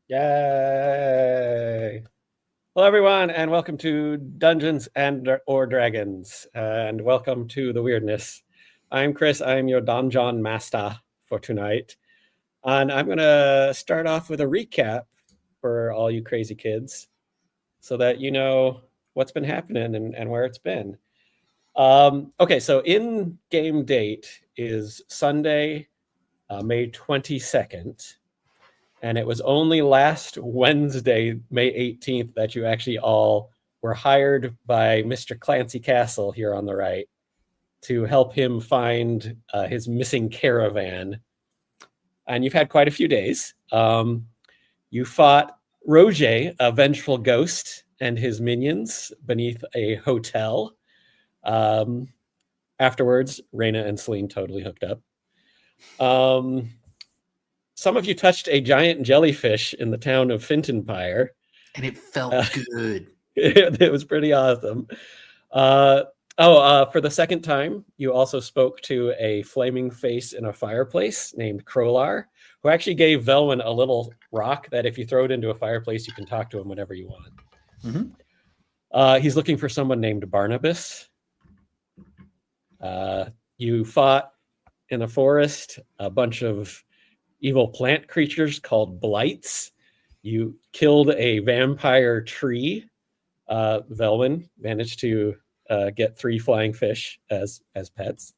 Yay! Hello, everyone, and welcome to Dungeons and or Dragons, and welcome to the Weirdness. I'm Chris. I'm your Donjon Master for tonight, and I'm going to start off with a recap for all you crazy kids, so that you know what's been happening and where it's been. Okay, so in game date is Sunday, May 22nd. And it was only last Wednesday, May 18th, that you actually all were hired by Mr. Clancy Castle here on the right to help him find his missing caravan. And you've had quite a few days. You fought Roger, a vengeful ghost, and his minions beneath a hotel. Afterwards, Raina and Celine totally hooked up. Some of you touched a giant jellyfish in the town of Fintonpire. And it felt good. It was pretty awesome. For the second time, you also spoke to a flaming face in a fireplace named Krolar, who actually gave Velwyn a little rock that if you throw it into a fireplace, you can talk to him whenever you want. Mm-hmm. He's looking for someone named Barnabas. You fought in the forest a bunch of evil plant creatures called blights. You killed a vampire tree. Velwyn managed to get 3 flying fish as pets.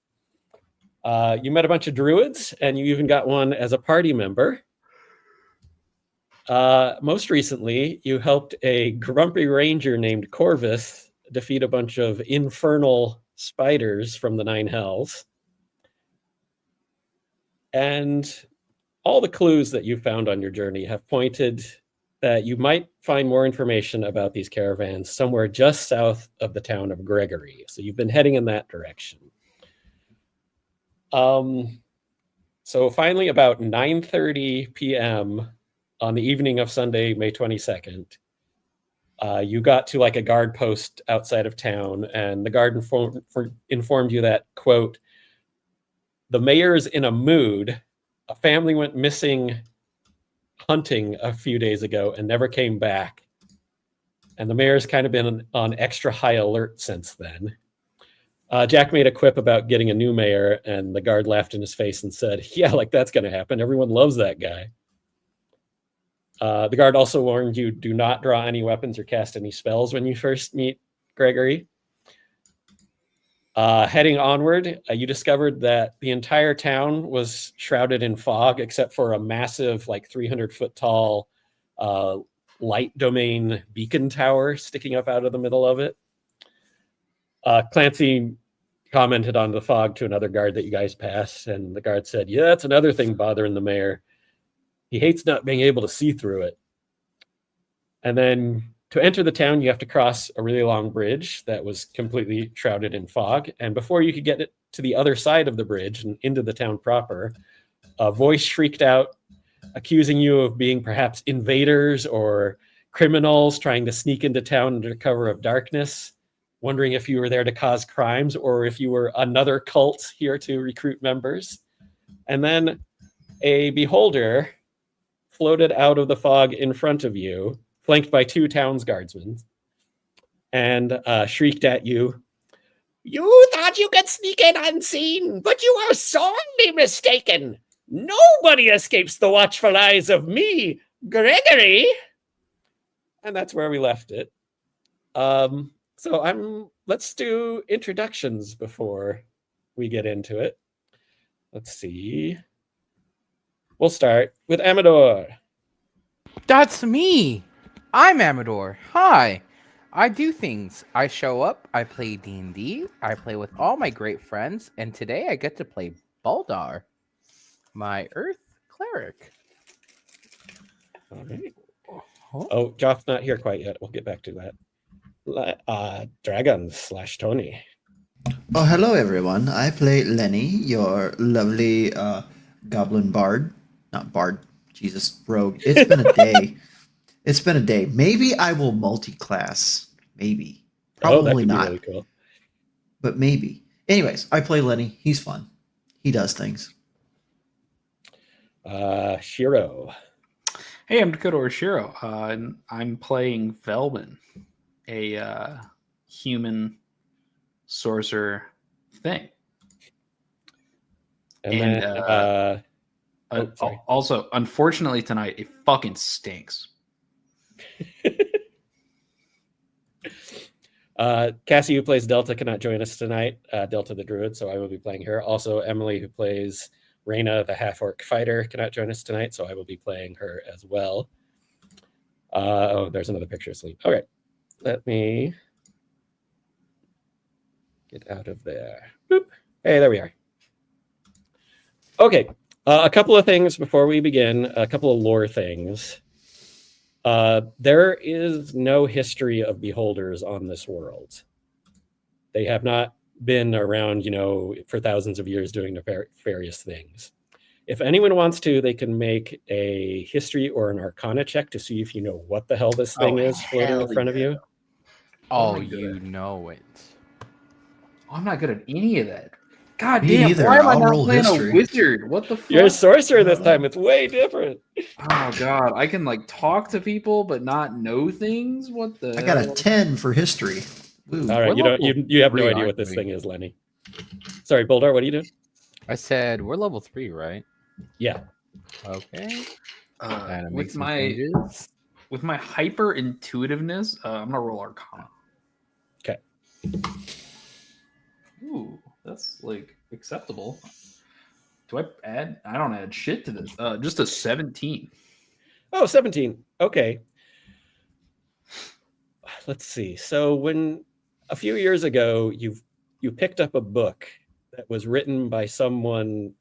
You met a bunch of druids, and you even got one as a party member. Most recently, you helped a grumpy ranger named Corvus defeat a bunch of infernal spiders from the 9 hells. And all the clues that you found on your journey have pointed that you might find more information about these caravans somewhere just south of the town of Gregory. So you've been heading in that direction. So finally, about 9:30 p.m. on the evening of Sunday, May 22nd, you got to like a guard post outside of town, and the guard informed you that, quote, "The mayor's in a mood. A family went missing hunting a few days ago and never came back. And the mayor's kind of been on extra high alert since then." Jack made a quip about getting a new mayor, and the guard laughed in his face and said, "Yeah, like that's going to happen. Everyone loves that guy." The guard also warned you, do not draw any weapons or cast any spells when you first meet Gregory. Heading onward, you discovered that the entire town was shrouded in fog, except for a massive, like 300-foot tall light domain beacon tower sticking up out of the middle of it. Clancy commented on the fog to another guard that you guys passed, and the guard said, "Yeah, that's another thing bothering the mayor. He hates not being able to see through it." And then to enter the town, you have to cross a really long bridge that was completely shrouded in fog. And before you could get to the other side of the bridge and into the town proper, a voice shrieked out, accusing you of being perhaps invaders or criminals trying to sneak into town under cover of darkness, wondering if you were there to cause crimes or if you were another cult here to recruit members. And then a beholder floated out of the fog in front of you, flanked by 2 town's guardsmen, and shrieked at you, "You thought you could sneak in unseen, but you are sorely mistaken. Nobody escapes the watchful eyes of me, Gregory." And that's where we left it. Let's do introductions before we get into it. Let's see. We'll start with Amador. That's me! I'm Amador. Hi! I do things. I show up, I play D&D, I play with all my great friends, and today I get to play Baldar, my Earth Cleric. All right. Oh, Joff's not here quite yet. We'll get back to that. Dragons/Tony. Oh, hello everyone. I play Lenny, your lovely goblin bard. Not bard, Jesus, rogue. It's been a day. It's been a day. Maybe I will multi-class. Maybe. Probably that could not. Be really cool. But maybe. Anyways, I play Lenny. He's fun. He does things. Shiro. Hey, I'm Dakota Oshiro, and I'm playing Velvin, a human sorcerer thing. And then, sorry. Also, unfortunately tonight, it fucking stinks. Cassie, who plays Delta, cannot join us tonight. Delta the Druid, so I will be playing her. Also, Emily, who plays Reyna, the half-orc fighter, cannot join us tonight, so I will be playing her as well. Oh, there's another picture of Sleep. Okay, let me get out of there. Boop. Hey, there we are. Okay, a couple of things before we begin, a couple of lore things. There is no history of beholders on this world. They have not been around, for thousands of years doing nefarious things. If anyone wants to, they can make a history or an arcana check to see if you know what the hell this thing is floating in front of you. Oh, you know it. I'm not good at any of that. God Me damn, neither. why am I I'll not roll playing history. a wizard? What the fuck? You're a sorcerer this time. It's way different. Oh god, I can talk to people but not know things? What the I got a hell? 10 for history. Woo. All right, We're level you have no 3, idea what aren't this we? thing is, Lenny. Sorry, Boldar, what are you doing? I said we're level 3, right? Yeah. Okay. Gotta make With some my changes. with my hyper intuitiveness, I'm gonna roll Arcana. Okay. Ooh, that's acceptable. Do I add? I don't add shit to this. Just a 17. Oh, 17. Okay. Let's see. So when a few years ago you picked up a book that was written by someone,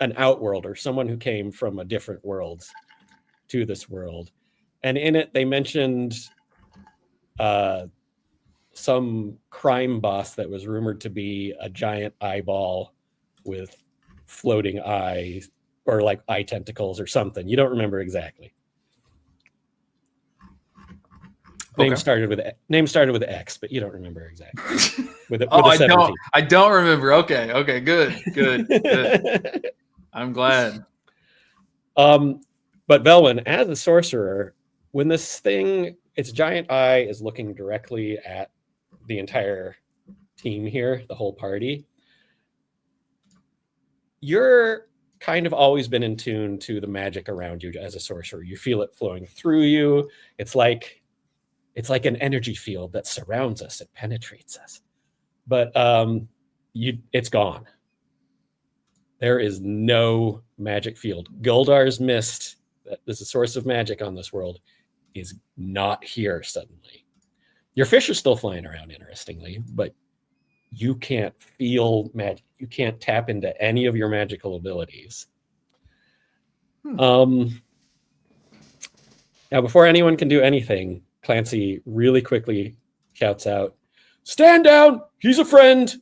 an outworlder, someone who came from a different world to this world. And in it they mentioned some crime boss that was rumored to be a giant eyeball with floating eyes or eye tentacles or something. You don't remember exactly. Okay. Name started with X, but you don't remember exactly. With a I 17. don't remember. Okay, good. I'm glad. But Velvin, as a sorcerer, when this thing, its giant eye is looking directly at the entire team here, the whole party, you're kind of always been in tune to the magic around you as a sorcerer. You feel it flowing through you. It's like an energy field that surrounds us. It penetrates us. But it's gone. There is no magic field. Goldar's mist, that is a source of magic on this world, is not here suddenly. Your fish are still flying around, interestingly, but you can't feel magic. You can't tap into any of your magical abilities. Now, before anyone can do anything, Clancy really quickly shouts out, "Stand down! He's a friend!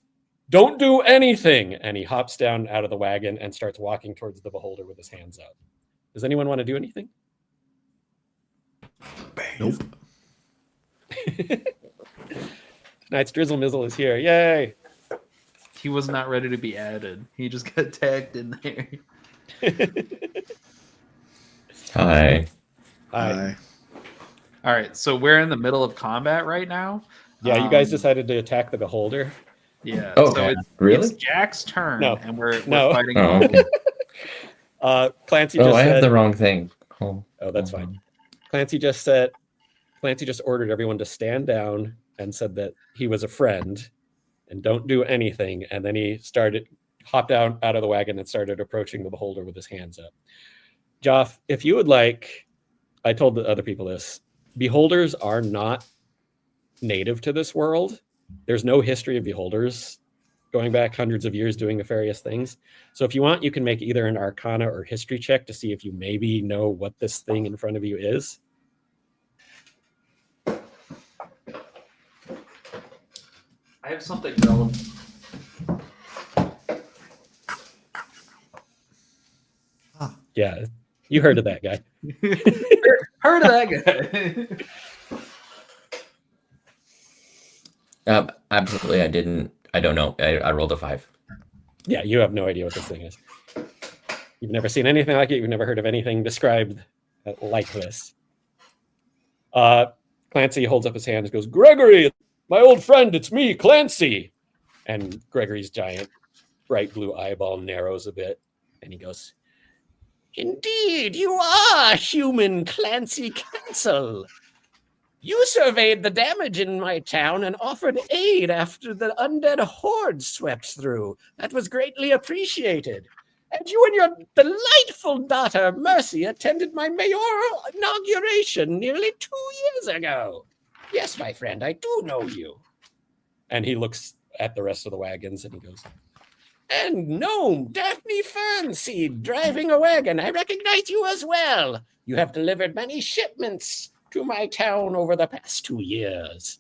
Don't do anything!" And he hops down out of the wagon and starts walking towards the beholder with his hands up. Does anyone want to do anything? Nope. Tonight's Drizzle Mizzle is here. Yay! He was not ready to be added. He just got tagged in there. Hi. Hi. All right, so we're in the middle of combat right now. Yeah, you guys decided to attack the beholder. Yeah. Oh, so really? it's Jack's turn, No. and we're No. fighting. Oh, okay. Clancy Oh, just I said, have the wrong thing. Oh, that's fine. Clancy just ordered everyone to stand down and said that he was a friend and don't do anything. And then he hopped out of the wagon and started approaching the beholder with his hands up. Joff, if you would like, I told the other people this, beholders are not native to this world. There's no history of beholders going back hundreds of years doing nefarious things. So if you want, you can make either an arcana or history check to see if you maybe know what this thing in front of you is. I have something relevant. Yeah, you heard of that guy. Heard of that guy? Absolutely, I didn't. I don't know. I rolled a 5. Yeah, you have no idea what this thing is. You've never seen anything like it. You've never heard of anything described like this. Clancy holds up his hand and goes, Gregory, my old friend, it's me, Clancy. And Gregory's giant, bright blue eyeball narrows a bit. And he goes, Indeed, you are human Clancy Cancel. You surveyed the damage in my town and offered aid after the undead horde swept through. That was greatly appreciated. And you and your delightful daughter, Mercy, attended my mayoral inauguration nearly 2 years ago. Yes, my friend, I do know you. And he looks at the rest of the wagons and he goes, And Gnome, Daphne Fernseed, driving a wagon. I recognize you as well. You have delivered many shipments to my town over the past 2 years.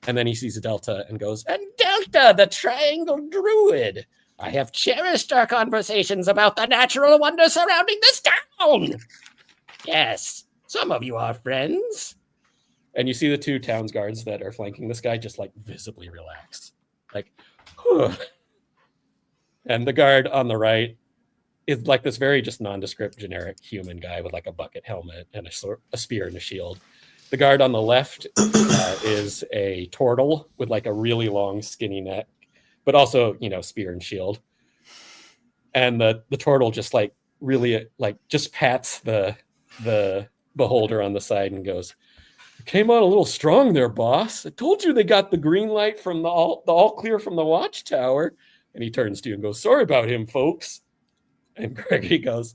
And then he sees Delta and goes, And Delta, the Triangle Druid. I have cherished our conversations about the natural wonders surrounding this town. Yes, some of you are friends. And you see the 2 towns guards that are flanking this guy just like visibly relax. Like, whew. And the guard on the right is like this very just nondescript generic human guy with like a bucket helmet and a spear and a shield. The guard on the left is a turtle with like a really long skinny neck, but also, spear and shield. And the turtle just like really like just pats the beholder on the side and goes, Came on a little strong there, boss. I told you they got the green light from the all clear from the watchtower. And he turns to you and goes, Sorry about him, folks. And Gregory goes,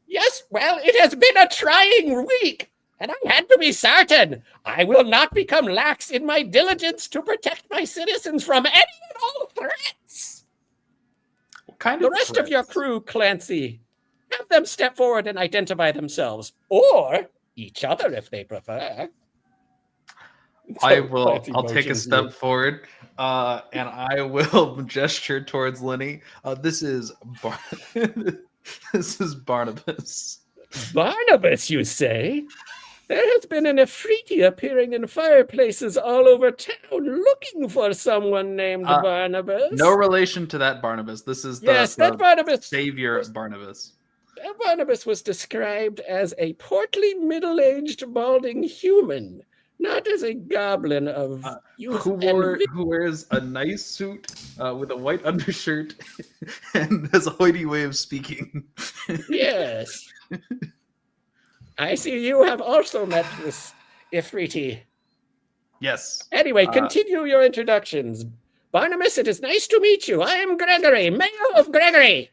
Yes, well, it has been a trying week. And I had to be certain I will not become lax in my diligence to protect my citizens from any and all threats. What kind The of rest of threats? your crew, Clancy, have them step forward and identify themselves, or each other if they prefer. I So will. Clancy I'll take a motions step you. forward, and I will gesture towards Lenny. This is this is Barnabas. Barnabas, you say? There has been an Ifriti appearing in fireplaces all over town looking for someone named Barnabas. No relation to that Barnabas. This is Yes, the that Barnabas. savior Barnabas. That Barnabas was described as a portly, middle-aged, balding human, not as a goblin of youth Who wears a nice suit with a white undershirt and has a hoity way of speaking. Yes. I see you have also met this Ifriti. Yes. Anyway, continue your introductions. Barnabas, it is nice to meet you. I am Gregory, Mayor of Gregory.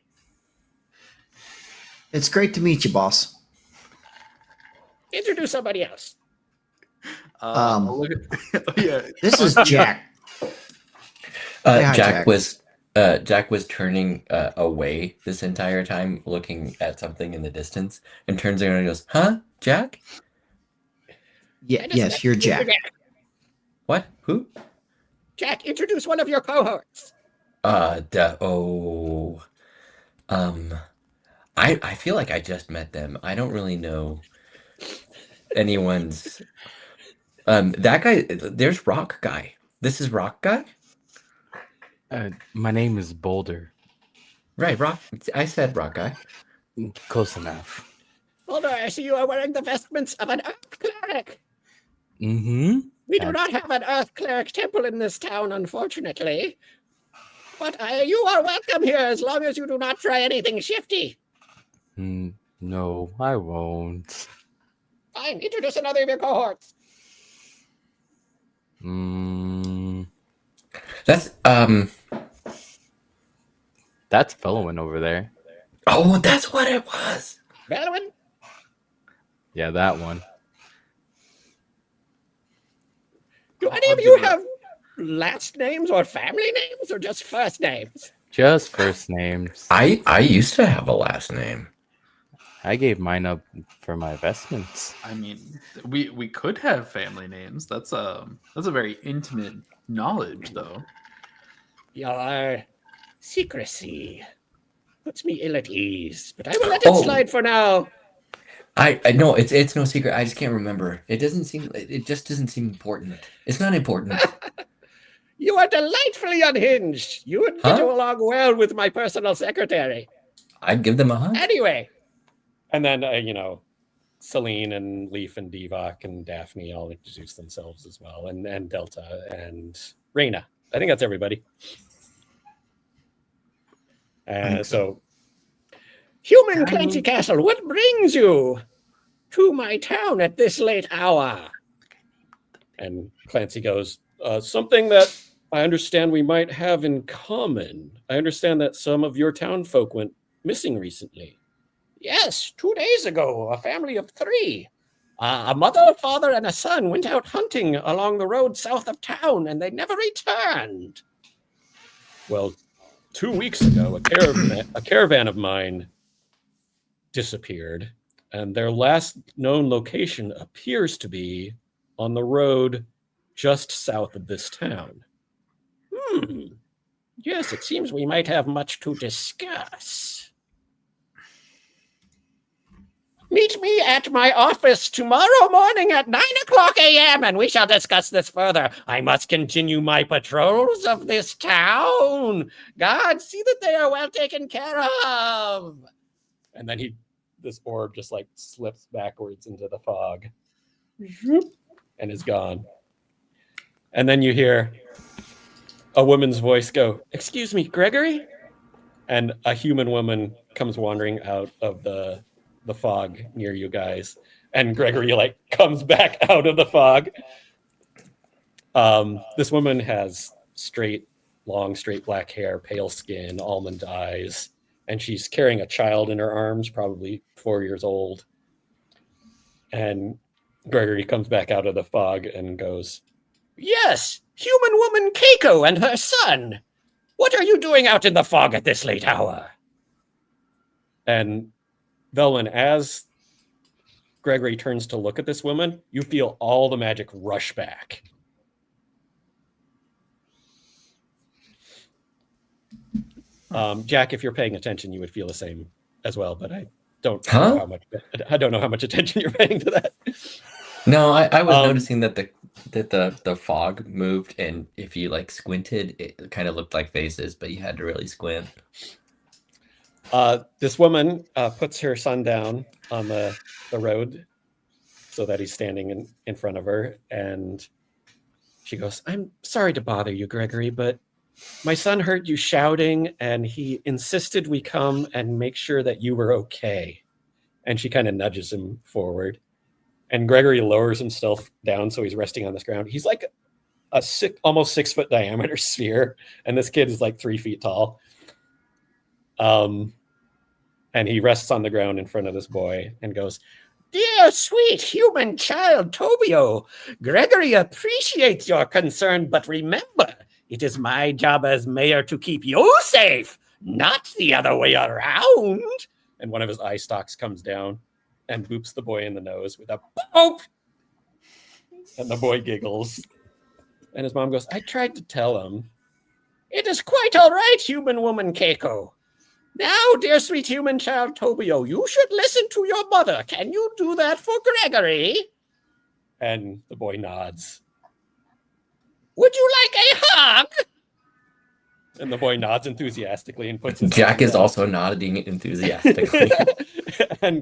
It's great to meet you, boss. Introduce somebody else. Look at, yeah. This is Jack. Hi, Jack Jack. was turning away this entire time, looking at something in the distance, and turns around and goes, "Huh, Jack? Yes, you're Jack. What? Who? Jack, introduce one of your cohorts. I feel like I just met them. I don't really know anyone's. That guy. There's Rock Guy. This is Rock Guy. My name is Boulder. Right, Rock. I said Rock Guy. Close enough. Boulder, I see you are wearing the vestments of an earth cleric. Mm-hmm. We do not have an earth cleric temple in this town, unfortunately. But you are welcome here as long as you do not try anything shifty. No, I won't. Fine, introduce another of your cohorts. That's Felowin over there. Oh, that's what it was. Belwin, Yeah, that one. do any of you have last names or family names or just first names? Just first names. I used to have a last name. I gave mine up for my vestments. I mean, we could have family names. That's a very intimate knowledge, though. Your secrecy puts me ill at ease, but I will let it slide for now. I know it's no secret. I just can't remember. It just doesn't seem important. It's not important. You are delightfully unhinged. You would get along well with my personal secretary. I'd give them a hug. Anyway, And then, Celine and Leaf and Devok and Daphne all introduce themselves as well, and Delta and Reyna. I think that's everybody. So, Human Clancy Castle, what brings you to my town at this late hour? And Clancy goes, something that I understand we might have in common. I understand that some of your town folk went missing recently. Yes, 2 days ago, a family of 3. A mother, a father, and a son went out hunting along the road south of town, and they never returned. Well, 2 weeks ago, a caravan of mine disappeared, and their last known location appears to be on the road just south of this town. Yes, it seems we might have much to discuss. Meet me at my office tomorrow morning at 9:00 a.m. and we shall discuss this further. I must continue my patrols of this town. God, see that they are well taken care of. And then this orb just like slips backwards into the fog and is gone. And then you hear a woman's voice go, "Excuse me, Gregory?" And a human woman comes wandering out of the fog near you guys, and Gregory like comes back out of the fog. This woman has long straight black hair, pale skin, almond eyes, and she's carrying a child in her arms, probably 4 years old. And Gregory comes back out of the fog and goes, "Yes, human woman Keiko and her son. What are you doing out in the fog at this late hour?" And Velwyn, as Gregory turns to look at this woman, you feel all the magic rush back. Jack, if you're paying attention, you would feel the same as well, but I don't know how much attention you're paying to that. No, I was noticing that the fog moved, and if you like squinted, it kind of looked like faces, but you had to really squint. This woman puts her son down on the road so that he's standing in front of her, and she goes, "I'm sorry to bother you, Gregory, but my son heard you shouting, and he insisted we come and make sure that you were okay." And she kind of nudges him forward, and Gregory lowers himself down so he's resting on this ground. He's like almost 6 foot diameter sphere, and this kid is like 3 feet tall. And he rests on the ground in front of this boy and goes, "Dear sweet human child Tobio, Gregory appreciates your concern, but remember, it is my job as mayor to keep you safe, not the other way around." And one of his eye stalks comes down and boops the boy in the nose with a boop. And the boy giggles. And his mom goes, "I tried to tell him." "It is quite all right, human woman Keiko. Now, dear sweet human child Tobio, you should listen to your mother. Can you do that for Gregory?" And the boy nods. "Would you like a hug?" And the boy nods enthusiastically and puts his Jack is also nodding enthusiastically. And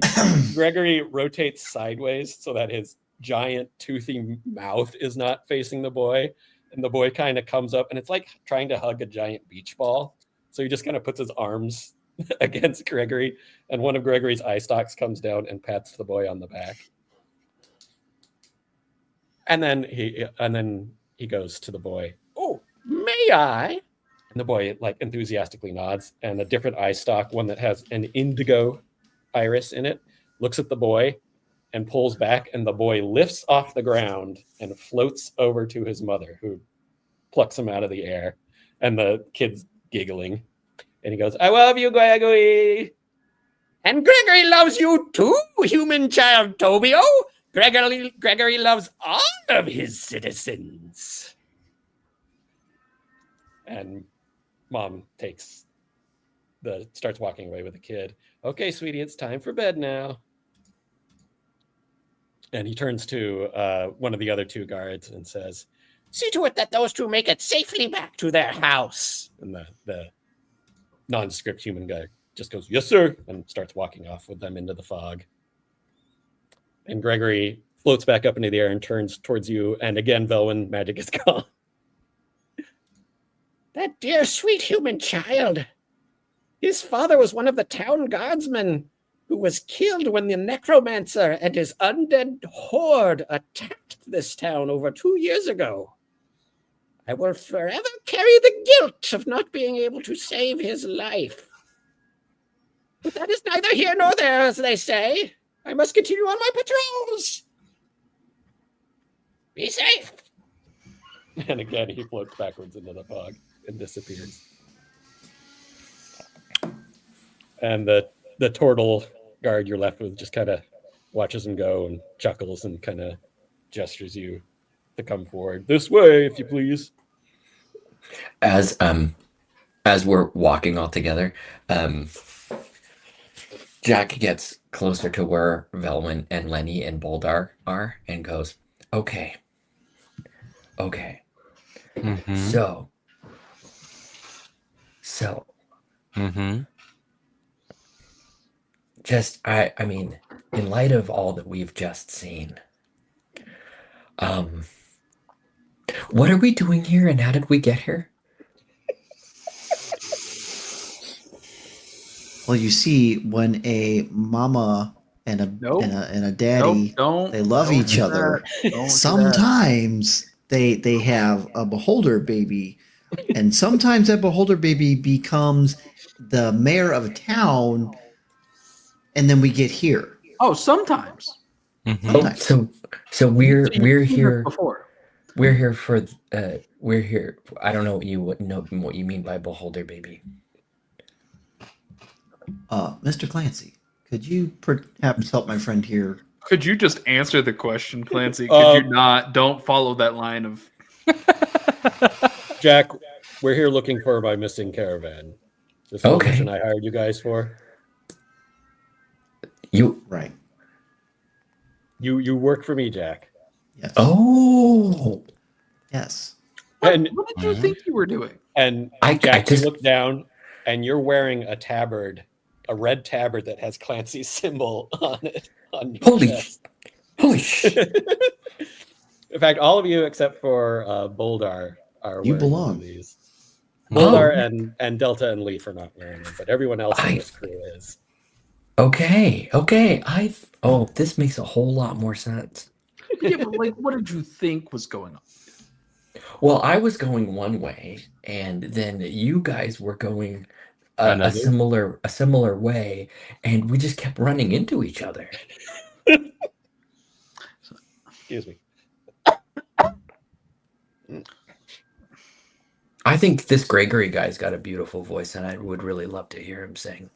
Gregory rotates sideways so that his giant toothy mouth is not facing the boy. And the boy kind of comes up, and it's like trying to hug a giant beach ball. So he just kind of puts his arms against Gregory, and one of Gregory's eye stalks comes down and pats the boy on the back. And then he goes to the boy, "Oh, may I?" And the boy like enthusiastically nods, and a different eye stalk, one that has an indigo iris in it, looks at the boy and pulls back, and the boy lifts off the ground and floats over to his mother, who plucks him out of the air. And the kid's giggling. And he goes, "I love you, Gregory." "And Gregory loves you too, human child Tobio. Gregory loves all of his citizens." And mom starts walking away with the kid. "Okay, sweetie, it's time for bed now." And he turns to one of the other 2 guards and says, "See to it that those 2 make it safely back to their house." And the nondescript human guy just goes, "Yes, sir," and starts walking off with them into the fog. And Gregory floats back up into the air and turns towards you. And again, Velwyn, magic is gone. That dear, sweet human child. His father was one of the town guardsmen who was killed when the necromancer and his undead horde attacked this town over 2 years ago. I will forever carry the guilt of not being able to save his life. But that is neither here nor there, as they say. I must continue on my patrols. Be safe. And again, he floats backwards into the fog and disappears. And the turtle guard you're left with just kind of watches him go and chuckles and kind of gestures you to come forward. This way, if you please. As we're walking all together, Jack gets closer to where Velwyn and Lenny and Boldar are and goes, okay. Mhm. So just I mean, in light of all that we've just seen, what are we doing here and how did we get here? Well, you see, when a mama and a Nope. and a daddy, Don't. they love don't each do other. that. Don't do that. Sometimes they have a beholder baby, and sometimes that beholder baby becomes the mayor of a town, and then we get here. Oh, sometimes. Mhm. Oh, Sometimes. so we're You've seen this here. before. We're here for we're here. I don't know what you mean by beholder baby. Mr. Clancy, could you perhaps help my friend here? Could you just answer the question, Clancy? Could you not? Don't follow that line of. Jack, we're here looking for my missing caravan. This is the Okay. mission I hired you guys for. You Right. You work for me, Jack. Yes. oh Yes. And What did you think you were doing? and I Jack, just you look down and you're wearing a tabard, a red tabard that has Clancy's symbol on it. On your holy chest. holy shit. In fact, all of you except for Boldar are You wearing one belong. of these. Boldar Oh. and Delta and Leaf are not wearing them, but everyone else in this crew is. Okay. This makes a whole lot more sense. Yeah, but like, what did you think was going on? Well, I was going one way, and then you guys were going a Another? similar way, and we just kept running into each other. Excuse me. I think this Gregory guy's got a beautiful voice, and I would really love to hear him sing.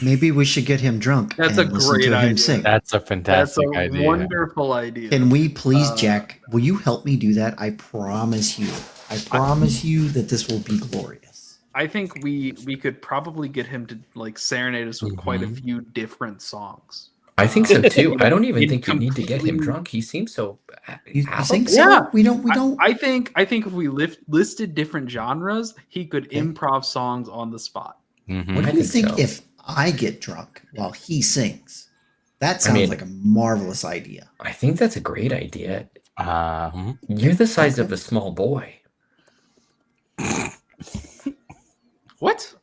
Maybe we should get him drunk That's and a listen great to him idea. sing. That's a That's fantastic a idea. wonderful idea. Can we please, Uh, Jack? Will you help me do that? I promise you. I promise you that this will be glorious. I think we could probably get him to like serenade us with quite a Mhm. few different songs. I think so too. I don't even He'd think you need to get him completely- drunk. He seems so. You affable. think so? Yeah. We don't. I think if we listed different genres, he could improv songs on the spot. Mhm. What I do you think think so. if I get drunk while he sings? That sounds mean- like a marvelous idea. I think that's a great idea. Mhm. You're the size of a small boy. What?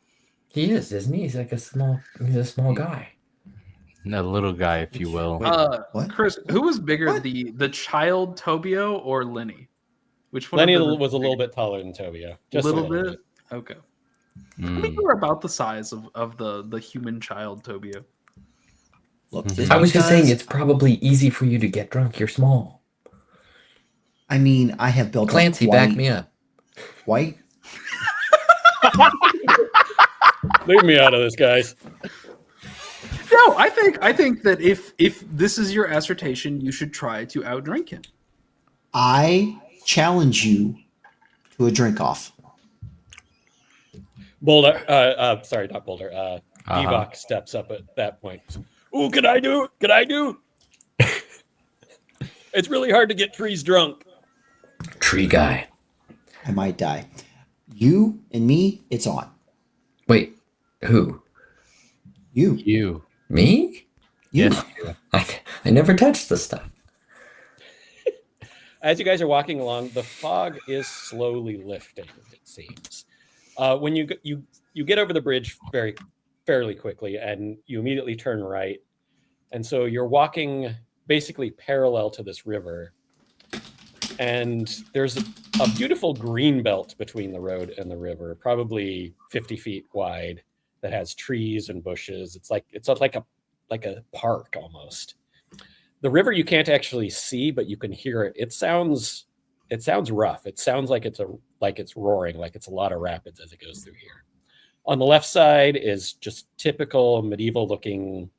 He is, isn't he? He's like he's a small guy. A little guy, if you will. Wait, what? Chris, who was bigger, What? the child Tobio or Lenny? Which one? Lenny of them was a little bigger? bit taller than Tobio. A Just little bit. Okay. I Mm. think we're about the size of the human child Tobio. Look, Mhm. just I was just saying because- it's probably easy for you to get drunk. You're small. I mean, I have built Clancy, up back me up. White. Leave me out of this, guys. No, I think that if this is your assertion, you should try to outdrink him. I challenge you to a drink off. Boulder, sorry, not Boulder. Devok steps up at that point. Ooh, can I do? Can I do? It's really hard to get trees drunk. Tree guy. I might die. You and me, it's on. Wait, Who? You. Me? You. Yes. I never touched the stuff. As you guys are walking along, the fog is slowly lifting, it seems. When you get over the bridge fairly quickly, and you immediately turn right. And so you're walking basically parallel to this river. And there's a beautiful green belt between the road and the river, probably 50 feet wide, that has trees and bushes. It's like a park almost. The river you can't actually see, but you can hear it. It sounds rough. It sounds like it's roaring, like it's a lot of rapids as it goes through here. On the left side is just typical medieval looking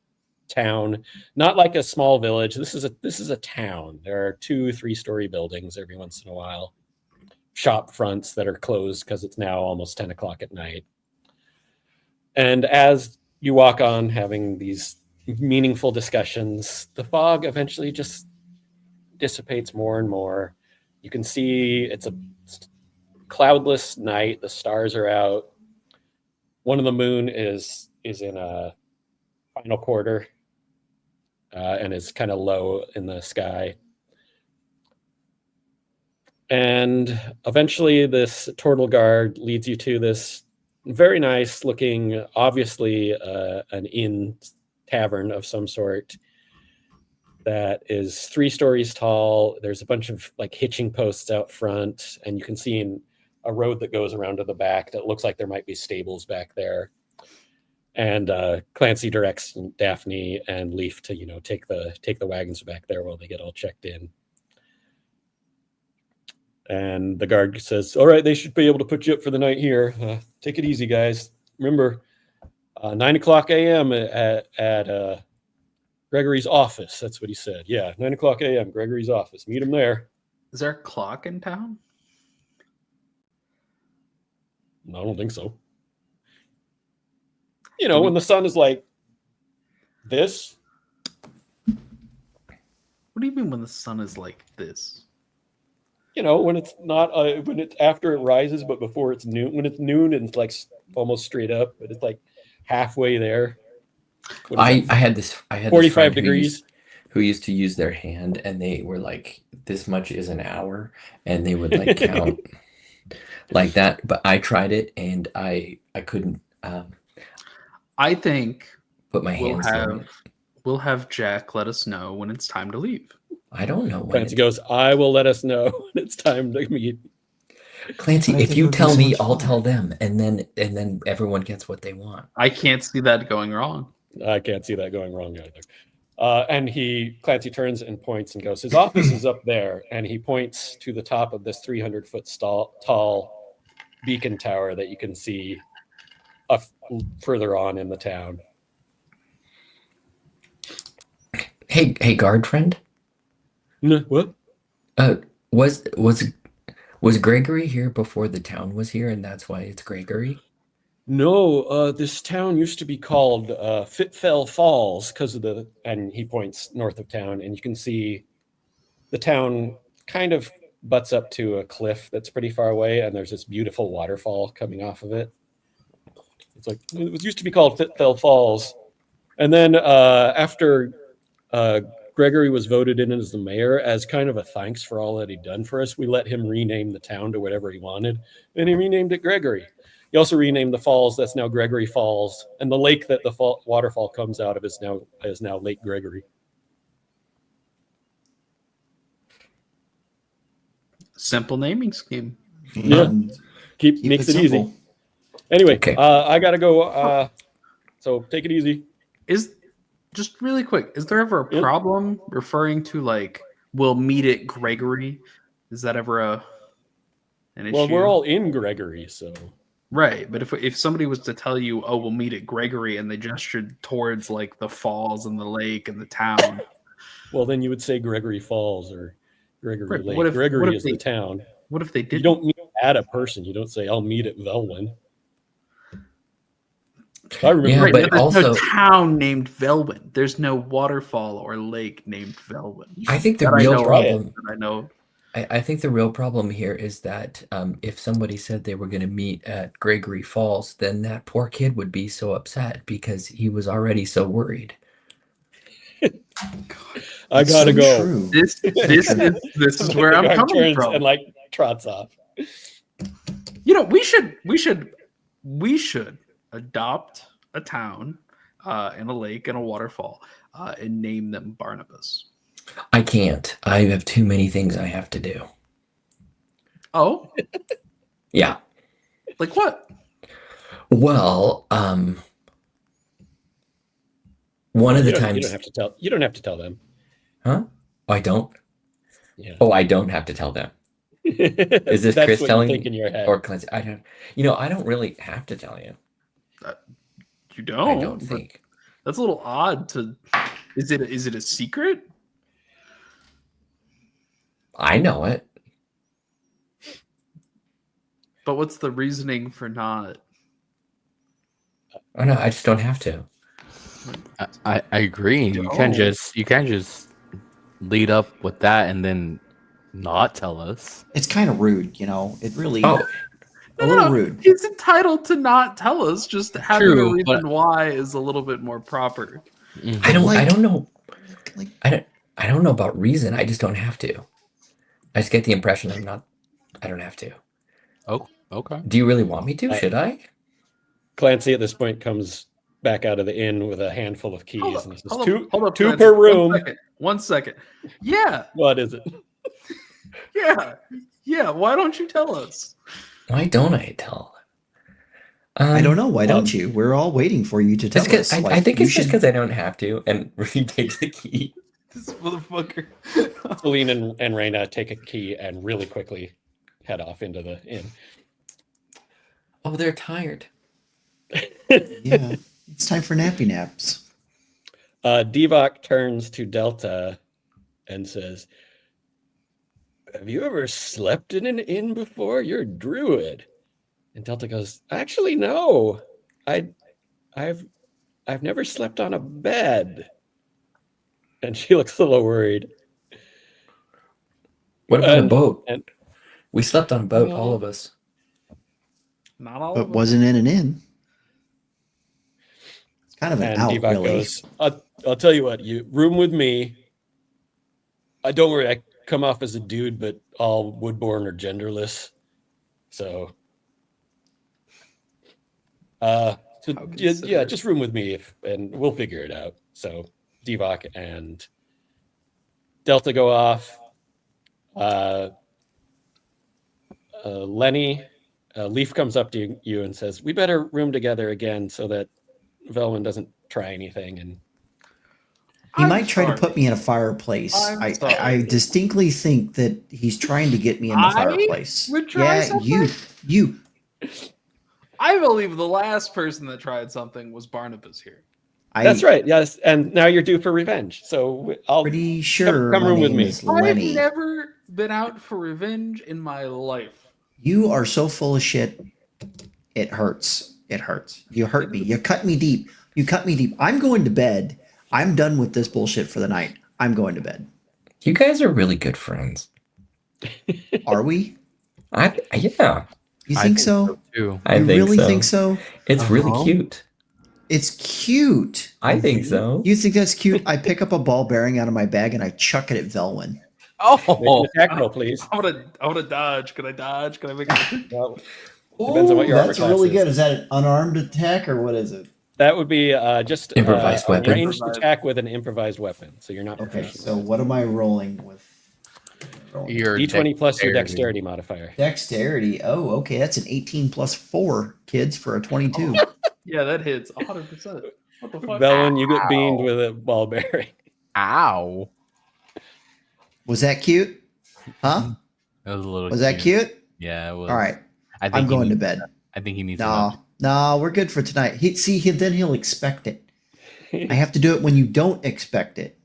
town, not like a small village. This is a town. There are 2-3-story buildings every once in a while, shop fronts that are closed because it's now almost 10 o'clock at night. And as you walk on having these meaningful discussions, the fog eventually just dissipates more and more. You can see it's a cloudless night. The stars are out. One of the moon is in a final quarter and is kind of low in the sky. And eventually this turtle guard leads you to this very nice looking, obviously an inn tavern of some sort that is 3 stories tall. There's a bunch of like hitching posts out front, and you can see a road that goes around to the back that looks like there might be stables back there. And Clancy directs Daphne and Leaf to take the wagons back there while they get all checked in. And the guard says, "All right, they should be able to put you up for the night here. Take it easy, guys. Remember, 9 o'clock a.m. at Gregory's office." That's what he said. Yeah, 9 o'clock a.m. Gregory's office. Meet him there. Is there a clock in town? No, I don't think so. When the sun is like this. What do you mean when the sun is like this? When it's not when it's after it rises, but before it's noon. When it's noon and it's like almost straight up, but it's like halfway there. I had this 45 degrees. Who used to use their hand, and they were like, "This much is an hour," and they would like count like that. But I tried it, and I couldn't. I think Put my hands on it. we'll have Jack let us know when it's time to leave. I don't know when. Clancy goes, "I will let us know when it's time to meet." Clancy, I if think you it would be tell so me, much I'll fun. tell them, and then everyone gets what they want. I can't see that going wrong. I can't see that going wrong either. And Clancy turns and points and goes, "His office is up there." And he points to the top of this 300-foot tall beacon tower that you can see further on in the town. Hey, guard friend. What? Was Gregory here before the town was here, and that's why it's Gregory? No, this town used to be called Fitfell Falls and he points north of town, and you can see the town kind of butts up to a cliff that's pretty far away, and there's this beautiful waterfall coming off of it. It's like, it used to be called Fitfell Falls. And then after Gregory was voted in as the mayor, as kind of a thanks for all that he'd done for us, we let him rename the town to whatever he wanted, and he renamed it Gregory. He also renamed the falls. That's now Gregory Falls, and the lake that the waterfall comes out of is now Lake Gregory. Simple naming scheme. Yeah, And makes it simple. easy. Anyway, Okay. I gotta go. So take it easy. Is just really quick, is there ever a Yep. problem referring to like we'll meet at Gregory? Is that ever an issue? Well, we're all in Gregory, so right, but if somebody was to tell you, "Oh, we'll meet at Gregory," and they gestured towards like the falls and the lake and the town, well, then you would say Gregory Falls or Gregory Right, but Lake. what if Gregory is they- the town. what if they You didn't? don't meet at a person. You don't say, "I'll meet at Velwyn." I remember. Yeah, Right, but there's no also- town named Velwyn. There's no waterfall or lake named Velwyn. I think the That I real know of, problem. that I know. I think the real problem here is that if somebody said they were going to meet at Gregory Falls, then that poor kid would be so upset because he was already so worried. I It's gotta so go. True. This is where The I'm guard coming turns from. and like trots off. You know, we should adopt a town and a lake and a waterfall and name them Barnabas. I can't. I have too many things I have to do. Oh, Yeah. like what? Well, one of the You don't times, have to tell. You don't have to tell them. huh? Oh, I don't. Yeah. Oh, I don't have to tell them. Is this That's Chris what telling you think me? in your head? Or Clancy? I don't. You know, I don't really have to tell you. You don't. I don't but think. that's a little odd. To is it a secret? I know it. But what's the reasoning for not? Oh no, I just don't have to. I agree. You can't just lead up with that and then not tell us. It's kind of rude, you know. It really Oh, a little rude. He's entitled to not tell us. Just having a True, reason but- why is a little bit more proper. I don't. I like- don't know. Like, I don't know about reason. I just don't have to. I just get the impression I'm not. I don't have to. Oh, okay. Do you really want me to? Should I? Clancy at this point comes back out of the inn with a handful of keys, Hold up, and he says, hold two, up, hold up, two Clancy. per room. One second. Yeah, What is it? yeah. Why don't you tell us? Why don't I tell? I don't know. Why don't you? We're all waiting for you to tell It's 'cause us. I think you it's just should- because I don't have to. And he takes the key. This motherfucker. Celine and Raina take a key and really quickly head off into the inn. Oh, they're tired. Yeah, it's time for nappy naps. Devok turns to Delta and says, "Have you ever slept in an inn before? You're a druid." And Delta goes, "Actually, no. I've never slept on a bed." And she looks a little worried. What about a And- boat? and- We slept on a boat, Well- all of us. Not all But of them. wasn't in an inn. It's kind of an And out, Devok really. goes, I'll tell you what, you room with me. Don't worry, I come off as a dude, but all woodborn or genderless. So How yeah, considerate. just room with me and we'll figure it out. So Devok and Delta go off. Lenny, Leaf comes up to you and says, "We better room together again so that Velman doesn't try anything." And He I'm might try sorry. to put me in a fireplace. I'm I sorry. distinctly think that he's trying to get me in the I fireplace. would try something? you. I believe the last person that tried something was Barnabas here. that's right, yes. And now you're due for revenge. So I'll Pretty sure come my room with name me. is Lenny. I've never been out for revenge in my life. You are so full of shit. It hurts. It hurts. You hurt me. You cut me deep. You cut me deep. I'm going to bed. I'm done with this bullshit for the night. I'm going to bed. You guys are really good friends. Are we? Yeah, You think so? Too. I You think really so. think so? It's really Uh-huh. cute. It's cute. I think so. You think that's cute? I pick up a ball bearing out of my bag and I chuck it at Velwyn. Make Oh, an attack roll, please. I wanna dodge. Can I dodge? Can I make it? Well, Depends on what your armor That's class really is. good. Is that an unarmed attack or what is it? that would be just Improvised a weapon. ranged attack with an improvised weapon. So you're not Okay, proficient. so what am I rolling with? your D20 plus your dexterity modifier. Dexterity. Oh, okay. That's an 18 plus 4, kids, for a 22. Yeah, that hits 100%. What the fuck? Velwyn, you get beamed with a ball bearing. Ow. Was that cute? Huh? That was a little. Was that cute? Yeah, it was. All right. I think I'm he going to needs- bed. I think he needs. No, we're good for tonight. Then he'll expect it. I have to do it when you don't expect it.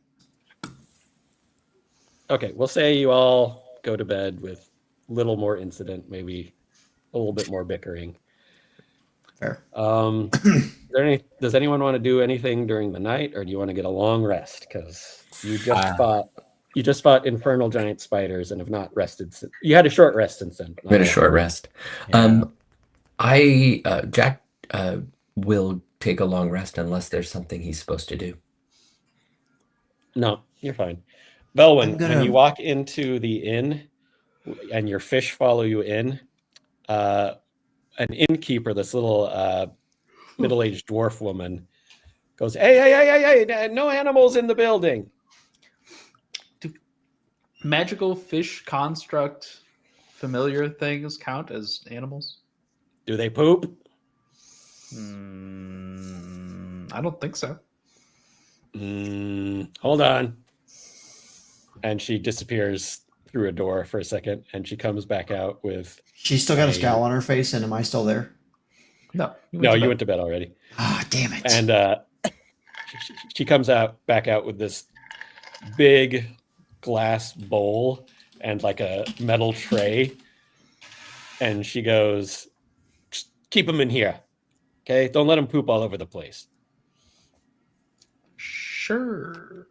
Okay, we'll say you all go to bed with little more incident, maybe a little bit more bickering. Fair. Does anyone want to do anything during the night, or do you want to get a long rest? Because you just You just fought infernal giant spiders and have not rested. You had a short rest since then. But We had a short rest. Yeah. Jack will take a long rest unless there's something he's supposed to do. No, you're fine. Velwyn, I'm gonna- when you walk into the inn and your fish follow you in, an innkeeper, this little middle-aged dwarf woman, goes, hey, no animals in the building. Magical fish construct familiar things count as animals? Do they poop? I don't think so. Hold on. And she disappears through a door for a second, and she comes back out with... She's still got a scowl on her face, and am I still there? No. You went to bed already. Ah, damn it. And she comes back out with this big glass bowl and like a metal tray. And she goes, "Just keep them in here. Okay? Don't let them poop all over the place." Sure.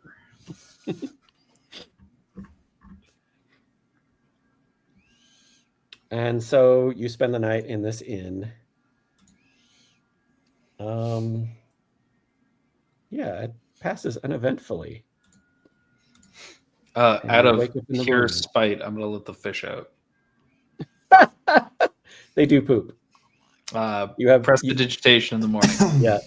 And so you spend the night in this inn. Yeah, it passes uneventfully. Out you of wake up in the pure morning. spite, I'm going to let the fish out. They do poop. You have Prestidigitation in the morning. yeah.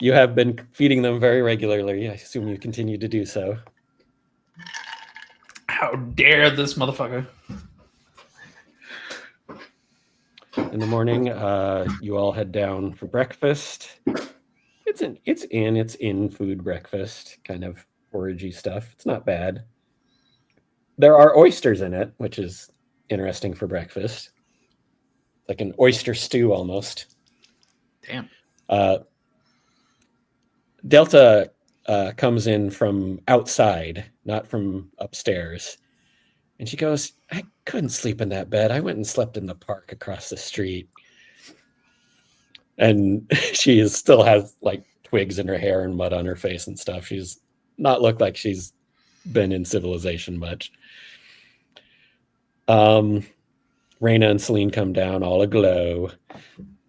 You have been feeding them very regularly. I assume you continue to do so. How dare this motherfucker? In the morning, you all head down for breakfast. It's in food breakfast, kind of foragey stuff. It's not bad. There are oysters in it, which is interesting for breakfast. Like an oyster stew almost. Damn. Delta comes in from outside, not from upstairs. And she goes, I couldn't sleep in that bed. I went and slept in the park across the street. And she still has like twigs in her hair and mud on her face and stuff. She's not looked like she's been in civilization much. Raina and Celine come down all aglow.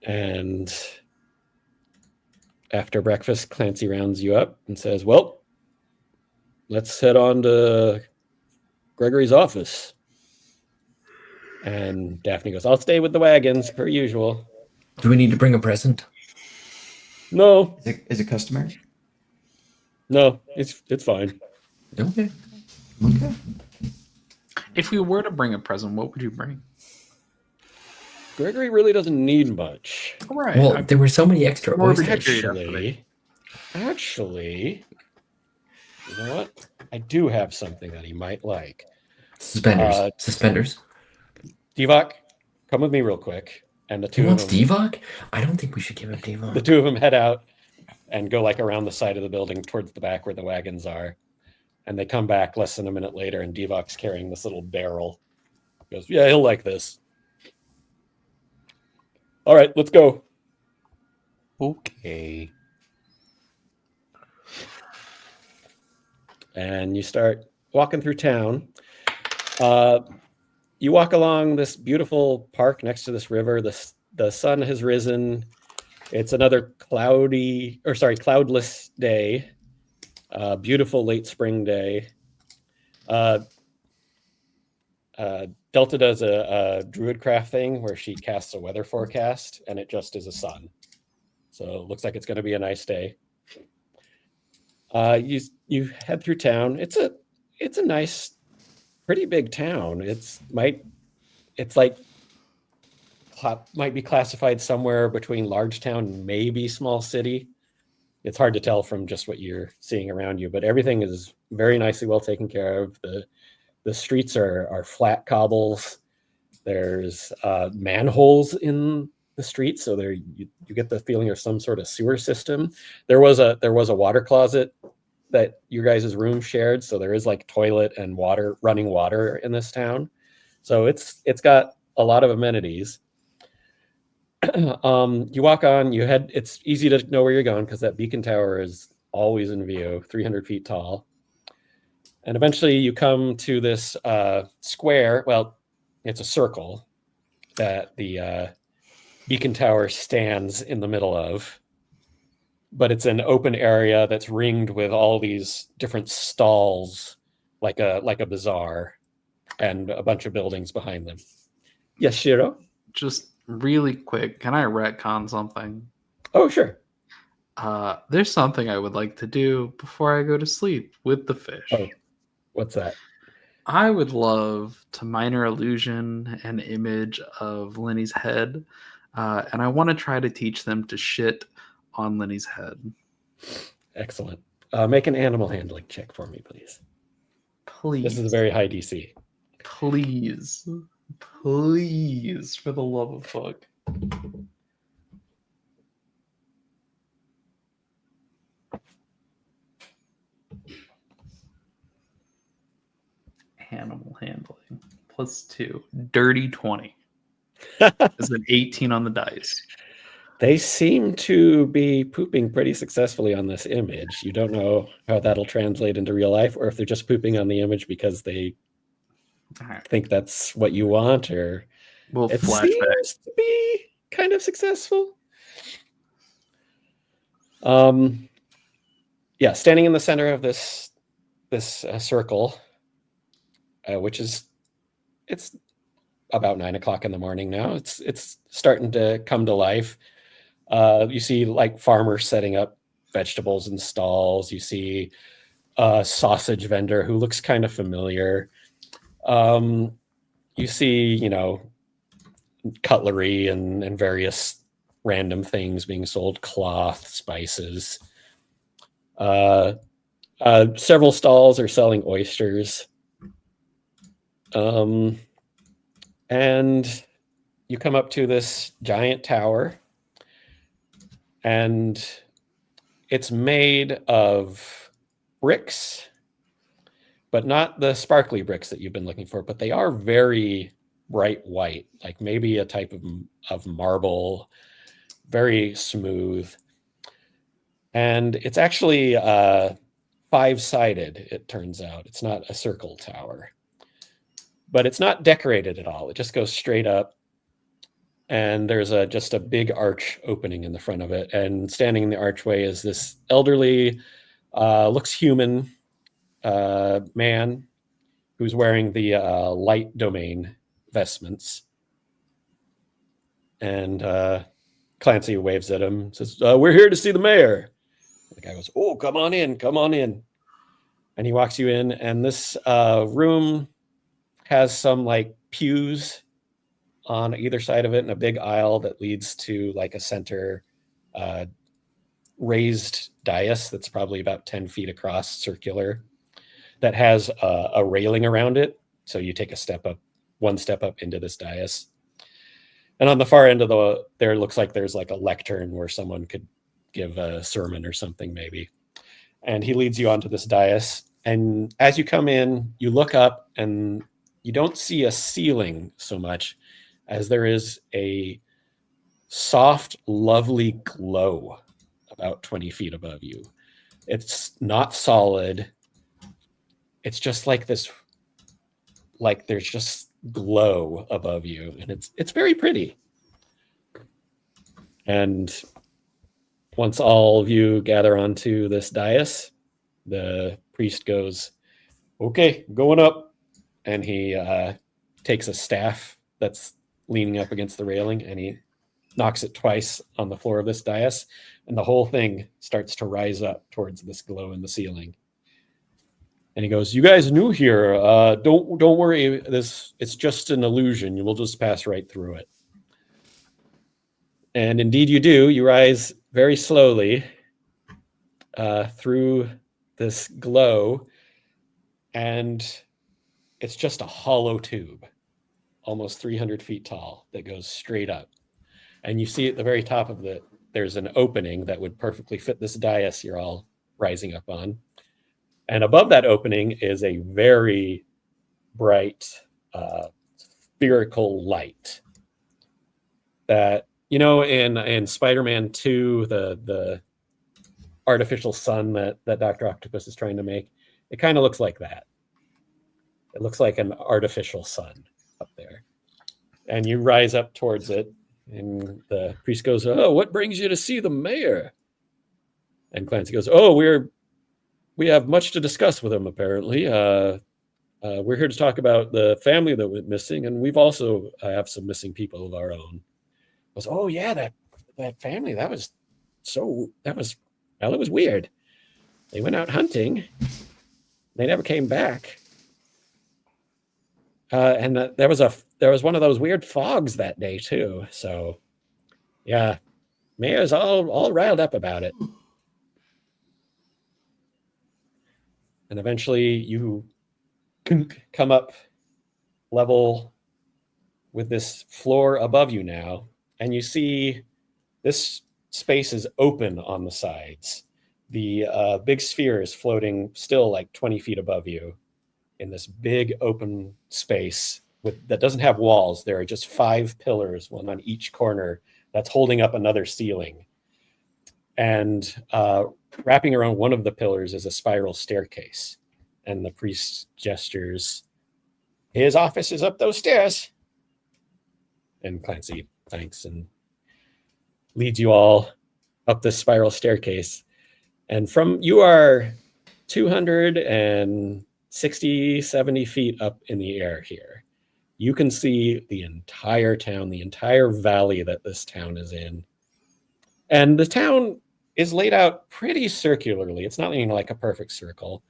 And after breakfast, Clancy rounds you up and says, well, let's head on to Gregory's office. And Daphne goes, I'll stay with the wagons per usual. Do we need to bring a present? No, Is it customary? no, it's fine. Okay. Okay. If we were to bring a present, what would you bring? Gregory really doesn't need much. All right. Well, there were so many extra More oysters. Actually, you know what? I do have something that he might like. Suspenders. Divok, come with me real quick. And the He two of wants them, Divok? I don't think we should give him the Divok. two of them head out and go like around the side of the building towards the back where the wagons are. And they come back less than a minute later, and Divok's carrying this little barrel. He goes, yeah, he'll like this. All right, let's go. Okay. And you start walking through town. You walk along this beautiful park next to this river. The sun has risen. It's another cloudless day. Beautiful late spring day. Delta does a druidcraft thing where she casts a weather forecast, and it just is a sun. So it looks like it's going to be a nice day. You head through town. It's a nice, pretty big town. Might be classified somewhere between large town and maybe small city. It's hard to tell from just what you're seeing around you, but everything is very nicely well taken care of. The streets are flat cobbles. There's manholes in the streets, so there you get the feeling of some sort of sewer system. There was a water closet that your guys' room shared, so there is like toilet and running water in this town. So it's got a lot of amenities. You walk on, it's easy to know where you're going because that beacon tower is always in view, 300 feet tall. And eventually you come to this square. Well, it's a circle that the beacon tower stands in the middle of. But it's an open area that's ringed with all these different stalls, like a bazaar, and a bunch of buildings behind them. Yes, Shiro? Just really quick, can I retcon something? Oh, sure. There's something I would like to do before I go to sleep with the fish. Oh, what's that? I would love to minor illusion an image of Lenny's head, and I want to try to teach them to shit on Lenny's head. Excellent. Make an animal handling check for me, please. Please. This is a very high DC. Please. Please, for the love of fuck. Animal handling. +2. Dirty 20. Is an 18 on the dice. They seem to be pooping pretty successfully on this image. You don't know how that'll translate into real life, or if they're just pooping on the image because they Alright. think that's what you want, or We'll it flashback. seems to be kind of successful. Yeah, standing in the center of this circle, which is, it's about 9 o'clock in the morning now. It's starting to come to life. You see like farmers setting up vegetables in stalls. You see a sausage vendor who looks kind of familiar. You see, cutlery and various random things being sold, cloth, spices. Several stalls are selling oysters. And you come up to this giant tower, and it's made of bricks, but not the sparkly bricks that you've been looking for, but they are very bright white, like maybe a type of marble, very smooth. And it's actually 5-sided, it turns out. It's not a circle tower. But it's not decorated at all. It just goes straight up. And there's just a big arch opening in the front of it. And standing in the archway is this elderly, looks human man who's wearing the light domain vestments. And Clancy waves at him, says, "We're here to see the mayor." The guy goes, "Oh, come on in, come on in." And he walks you in, and this room has some like pews on either side of it and a big aisle that leads to like a center raised dais that's probably about 10 feet across, circular, that has a railing around it. So you take one step up into this dais. And on the far end of there looks like there's like a lectern where someone could give a sermon or something maybe. And he leads you onto this dais. And as you come in, you look up and you don't see a ceiling so much as there is a soft, lovely glow about 20 feet above you. It's not solid. It's just like this, like there's just glow above you, and it's very pretty. And once all of you gather onto this dais, the priest goes, "Okay, going up." And he takes a staff that's leaning up against the railing, and he knocks it twice on the floor of this dais, and the whole thing starts to rise up towards this glow in the ceiling. And he goes, "You guys new here. Don't worry. It's just an illusion. You will just pass right through it." And indeed you do. You rise very slowly through this glow, and it's just a hollow tube, almost 300 feet tall, that goes straight up. And you see at the very top of there's an opening that would perfectly fit this dais you're all rising up on. And above that opening is a very bright spherical light that, in Spider-Man 2, the artificial sun that Dr. Octopus is trying to make, It kind of looks like that. It looks like an artificial sun up there. And you rise up towards it, and the priest goes, "Oh, what brings you to see the mayor?" And Clancy goes, "Oh, we have much to discuss with him, apparently. We're here to talk about the family that went missing, and we've also have some missing people of our own." I goes, "Oh, yeah, that family, well, it was weird. They went out hunting. They never came back. And there was one of those weird fogs that day too. So, yeah, Mayor's all riled up about it." And eventually, you come up level with this floor above you now, and you see this space is open on the sides. The big sphere is floating still like 20 feet above you in this big open space that doesn't have walls. There are just 5 pillars, one on each corner, that's holding up another ceiling. And wrapping around one of the pillars is a spiral staircase. And the priest gestures, "His office is up those stairs." And Clancy thanks and leads you all up this spiral staircase. And you are 260, 70 feet up in the air here. You can see the entire town, the entire valley that this town is in. And the town is laid out pretty circularly. It's not even like a perfect circle.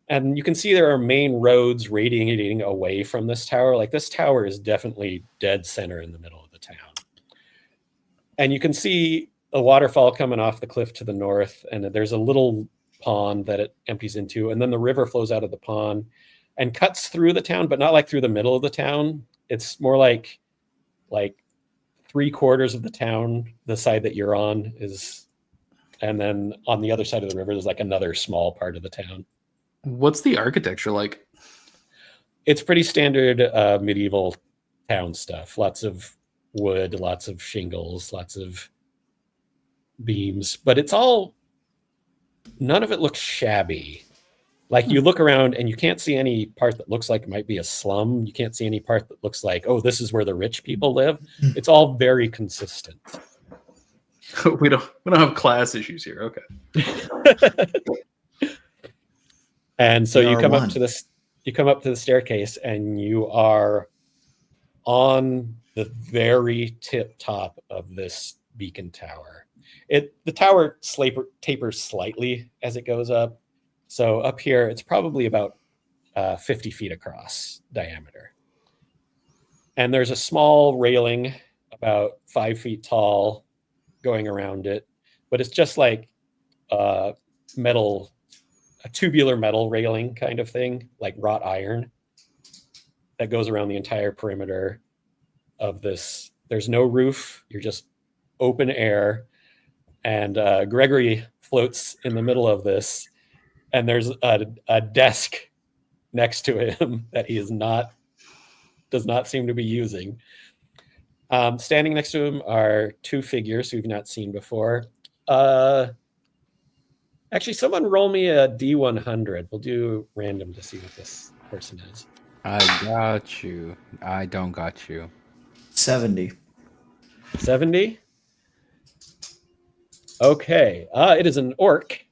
And you can see there are main roads radiating away from this tower. Like, this tower is definitely dead center in the middle of the town. And you can see a waterfall coming off the cliff to the north, and there's a little pond that it empties into, and then the river flows out of the pond and cuts through the town, but not like through the middle of the town. It's more like 3/4 of the town, the side that you're on is, and then on the other side of the river, there's like another small part of the town. What's the architecture like? It's pretty standard medieval town stuff. Lots of wood, lots of shingles, lots of beams, but none of it looks shabby. Like, you look around and you can't see any part that looks like it might be a slum. You can't see any part that looks like, oh, this is where the rich people live. It's all very consistent. we don't have class issues here. Okay. And so you come one. up to the staircase, and you are on the very tip top of this beacon tower. The tower tapers slightly as it goes up. So up here, it's probably about 50 feet across diameter. And there's a small railing about 5 feet tall going around it, but it's just like a tubular metal railing kind of thing, like wrought iron, that goes around the entire perimeter of this. There's no roof. You're just open air. And Gregory floats in the middle of this, and there's a desk next to him that he does not seem to be using. Standing next to him are 2 figures we've not seen before. Actually, someone roll me a D100. We'll do random to see what this person is. I got you. I don't got you. 70. 70? Okay. It is an orc.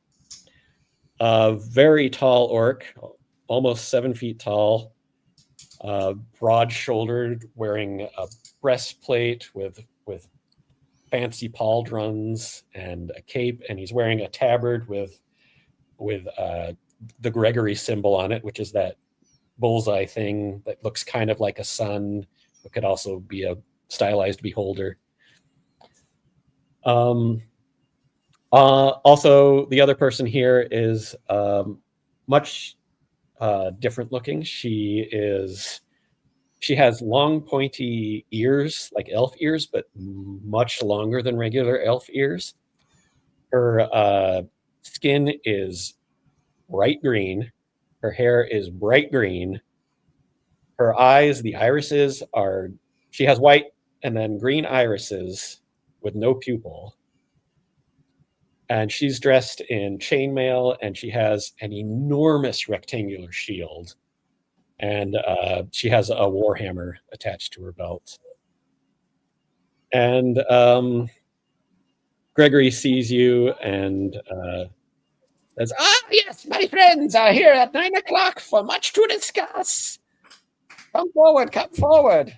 A very tall orc, almost 7 feet tall, broad-shouldered, wearing a breastplate with fancy pauldrons and a cape, and he's wearing a tabard with the Gregory symbol on it, which is that bullseye thing that looks kind of like a sun, but could also be a stylized beholder. Also, the other person here is much different looking. She has long, pointy ears, like elf ears, but much longer than regular elf ears. Her skin is bright green. Her hair is bright green. Her eyes, the irises she has white and then green irises with no pupil. And she's dressed in chainmail, and she has an enormous rectangular shield. And she has a warhammer attached to her belt. And Gregory sees you and says, yes, my friends are here at 9 o'clock for much to discuss. Come forward, come forward.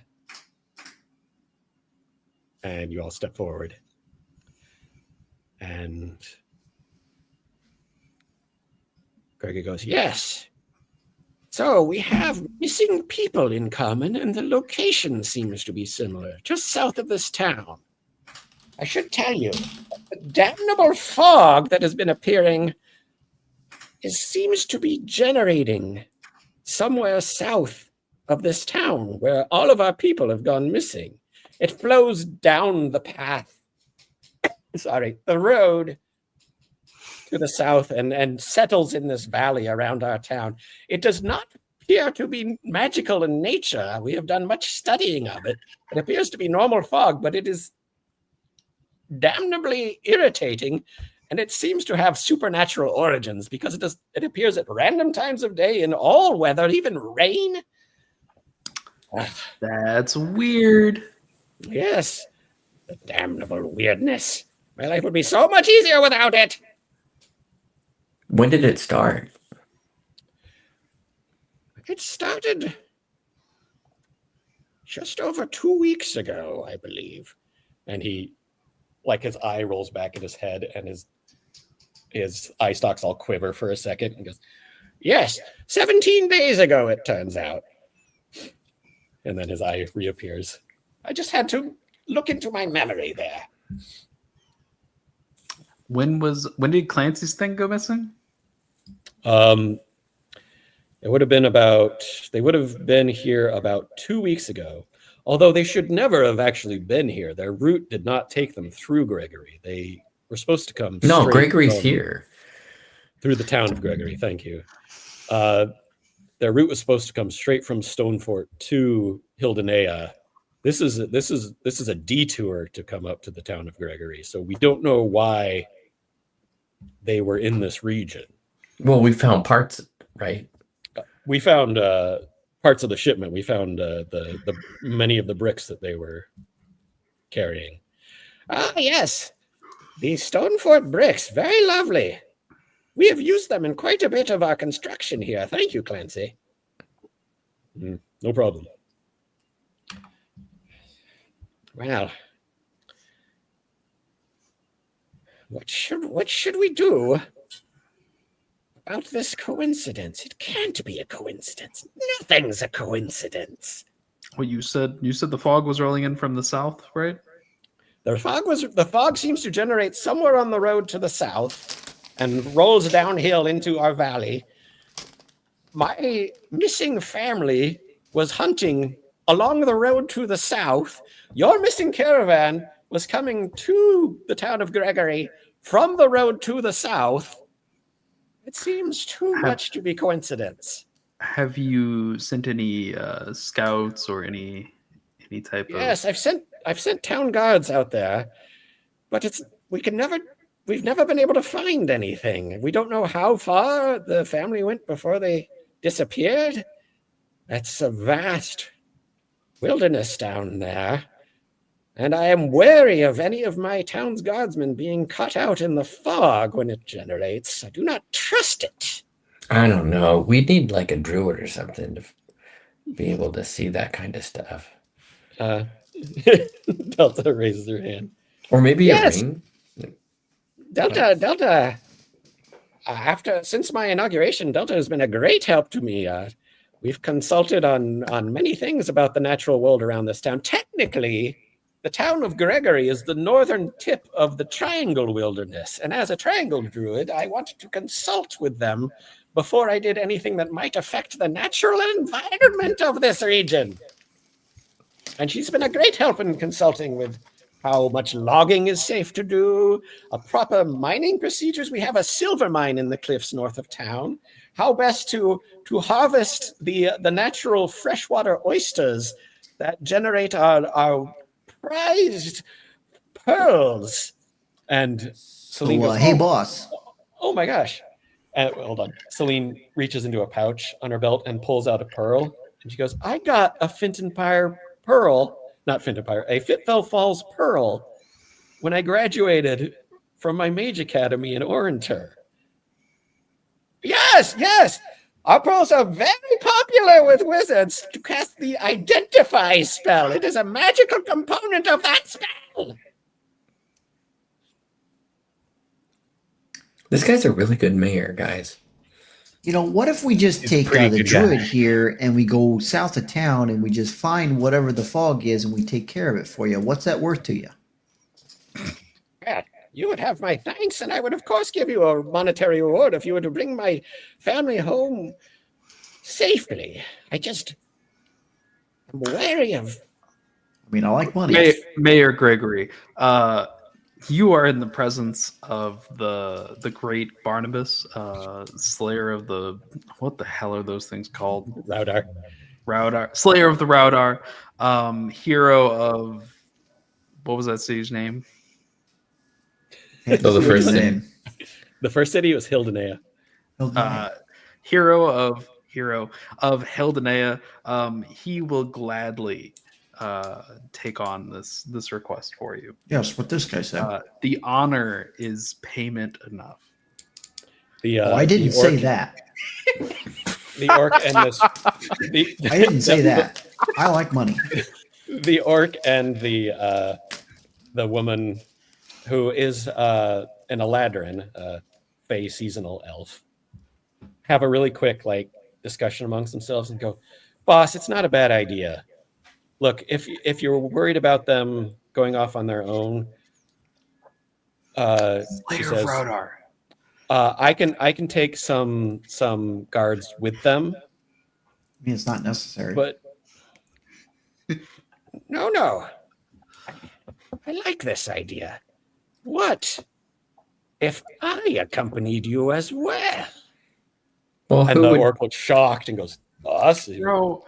And you all step forward. And Gregory goes, yes. So we have missing people in common, and the location seems to be similar, just south of this town. I should tell you, the damnable fog that has been appearing seems to be generating somewhere south of this town where all of our people have gone missing. It flows down the path, the road to the south and settles in this valley around our town. It does not appear to be magical in nature. We have done much studying of it. It appears to be normal fog, but it is damnably irritating, and it seems to have supernatural origins because it appears at random times of day in all weather, even rain. That's weird. Yes, the damnable weirdness. My life would be so much easier without it. When did it start? It started just over 2 weeks ago, I believe. And he, like, his eye rolls back in his head and his eye stalks all quiver for a second and goes, yes, 17 days ago, it turns out. And then his eye reappears. I just had to look into my memory there. When did Clancy's thing go missing? It would have been they would have been here about 2 weeks ago, although they should never have actually been here. Their route did not take them through Gregory. They were supposed to come No, straight Gregory's here. through the town of Gregory. Thank you. Their route was supposed to come straight from Stonefort to Hildenea. This is a detour to come up to the town of Gregory. So we don't know why they were in this region. Well, we found parts, right? We found parts of the shipment. We found the many of the bricks that they were carrying. Ah, yes, the Stonefort bricks, very lovely. We have used them in quite a bit of our construction here. Thank you, Clancy. No problem. Well, what should we do about this coincidence? It can't be a coincidence. Nothing's a coincidence. Well, you said the fog was rolling in from the south, right? The fog seems to generate somewhere on the road to the south and rolls downhill into our valley. My missing family was hunting along the road to the south. Your missing caravan was coming to the town of Gregory from the road to the south. It seems too much to be coincidence. Have you sent any scouts or any type of? Yes, I've sent town guards out there, but we've never been able to find anything. We don't know how far the family went before they disappeared. That's a vast wilderness down there. And I am wary of any of my town's guardsmen being cut out in the fog when it generates. I do not trust it. I don't know. We need like a druid or something to be able to see that kind of stuff. Delta raises her hand. Or maybe Yes. a ring. Delta. Since my inauguration, Delta has been a great help to me. We've consulted on many things about the natural world around this town. Technically, the town of Gregory is the northern tip of the Triangle Wilderness. And as a Triangle Druid, I wanted to consult with them before I did anything that might affect the natural environment of this region. And she's been a great help in consulting with how much logging is safe to do, proper mining procedures. We have a silver mine in the cliffs north of town. How best to harvest the natural freshwater oysters that generate our prized pearls. And Celine goes, hey, boss. oh my gosh. Hold on. Celine reaches into a pouch on her belt and pulls out a pearl. And she goes, I got a Fintonpire pearl, not Fintonpire, a Fitfell Falls pearl when I graduated from my mage academy in Orinter. Yes, yes. Our pearls are very popular with wizards to cast the Identify spell. It is a magical component of that spell. This guy's a really good mayor, guys. You know, what if we just He's a take pretty the good guy. druid here and we go south of town and we just find whatever the fog is and we take care of it for you? What's that worth to you? Yeah, you would have my thanks, and I would, of course, give you a monetary reward if you were to bring my family home safely. I just am wary of... I mean, I like money. Mayor Gregory, you are in the presence of the great Barnabas, Slayer of the, what the hell are those things called? Raudar. Slayer of the Raudar, hero of, what was that city's name? Oh, the first name. The first city was Hildenea. Hero of Hildenea. He will gladly take on this request for you. Yes, what this guy said. The honor is payment enough. I didn't say that. The orc and this. I didn't say that. I like money. The orc and the woman who is an Eladrin, Fey seasonal elf, have a really quick discussion amongst themselves and go, "Boss, it's not a bad idea. Look, if you're worried about them going off on their own, she says, I can take some guards with them. I mean, it's not necessary. But no, I like this idea. What if I accompanied you as well?" Well, And the orc looks shocked and goes, "Us?" Bro,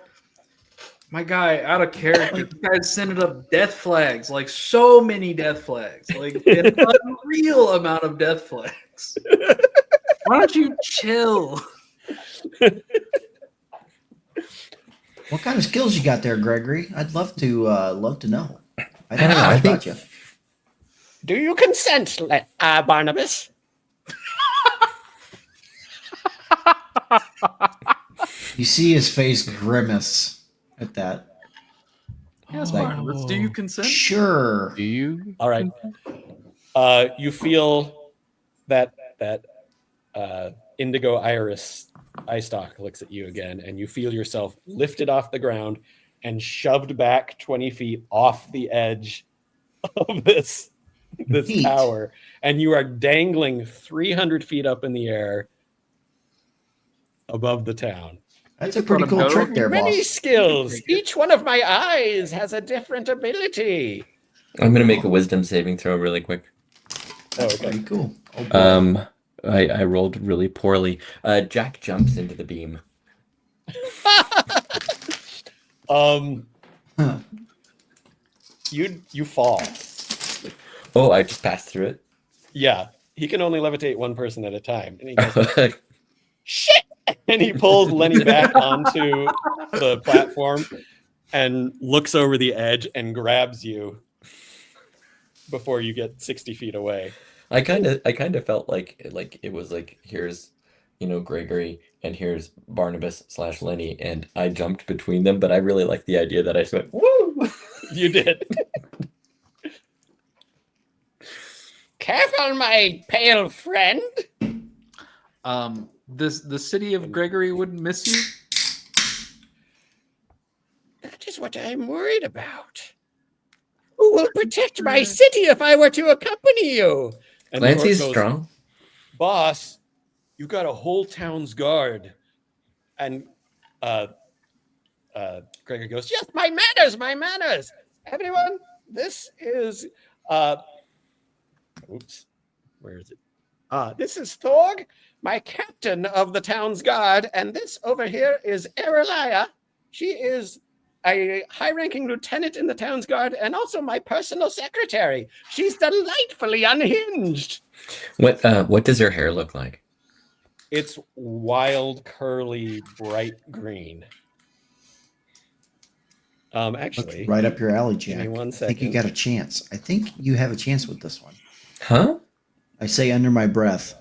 my guy, out of character, you guys sending up death flags, like so many death flags, like an unreal amount of death flags. Why don't you chill? What kind of skills you got there, Gregory? I'd love to know. I don't know, I think- about you. Do you consent, Barnabas? You see his face grimace at that. Yes, Like, Barnabas, do you consent? Sure. Do you? All right. You feel that indigo iris eye stalk looks at you again, and you feel yourself lifted off the ground and shoved back 20 feet off the edge of this Neat. tower, and you are dangling 300 feet up in the air above the town. That's a pretty cool trick there, Many boss. skills. Each one of my eyes has a different ability. I'm gonna make a wisdom saving throw really quick. That's pretty cool. Oh, boy. I rolled really poorly. Jack jumps into the beam. Huh. You fall. Oh, I just passed through it. Yeah, he can only levitate one person at a time. And he goes, shit! And he pulls Lenny back onto the platform and looks over the edge and grabs you before you get 60 feet away. I kind of felt like it was like, here's, Gregory, and here's Barnabas / Lenny, and I jumped between them, but I really like the idea that I just went, woo! You did. Careful, my pale friend. The city of Gregory would miss you. That is what I'm worried about. Who will protect my city if I were to accompany you? And the orc Clancy's goes, strong. Boss, you got a whole town's guard. And Gregory goes, yes, my manners. Everyone, this is oops, where is it? This is Thorg, my captain of the town's guard, and this over here is Erelia. She is a high-ranking lieutenant in the town's guard and also my personal secretary. She's delightfully unhinged. What does her hair look like? It's wild, curly, bright green. Actually, Right up your alley, give me Jack. 1 I think you second. got a chance. I think you have a chance with this one. Huh? I say under my breath,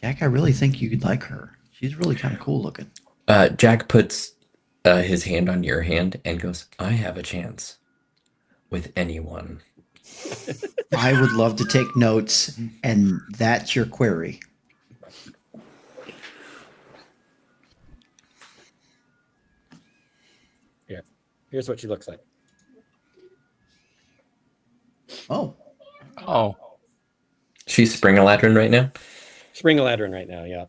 Jack, I really think you could like her. She's really kind of cool looking. Jack puts his hand on your hand and goes, I have a chance with anyone. I would love to take notes, and that's your query. Here's what she looks like. Oh, Oh, She's spring-a-ladrin right now? Spring-a-ladrin right now, yeah.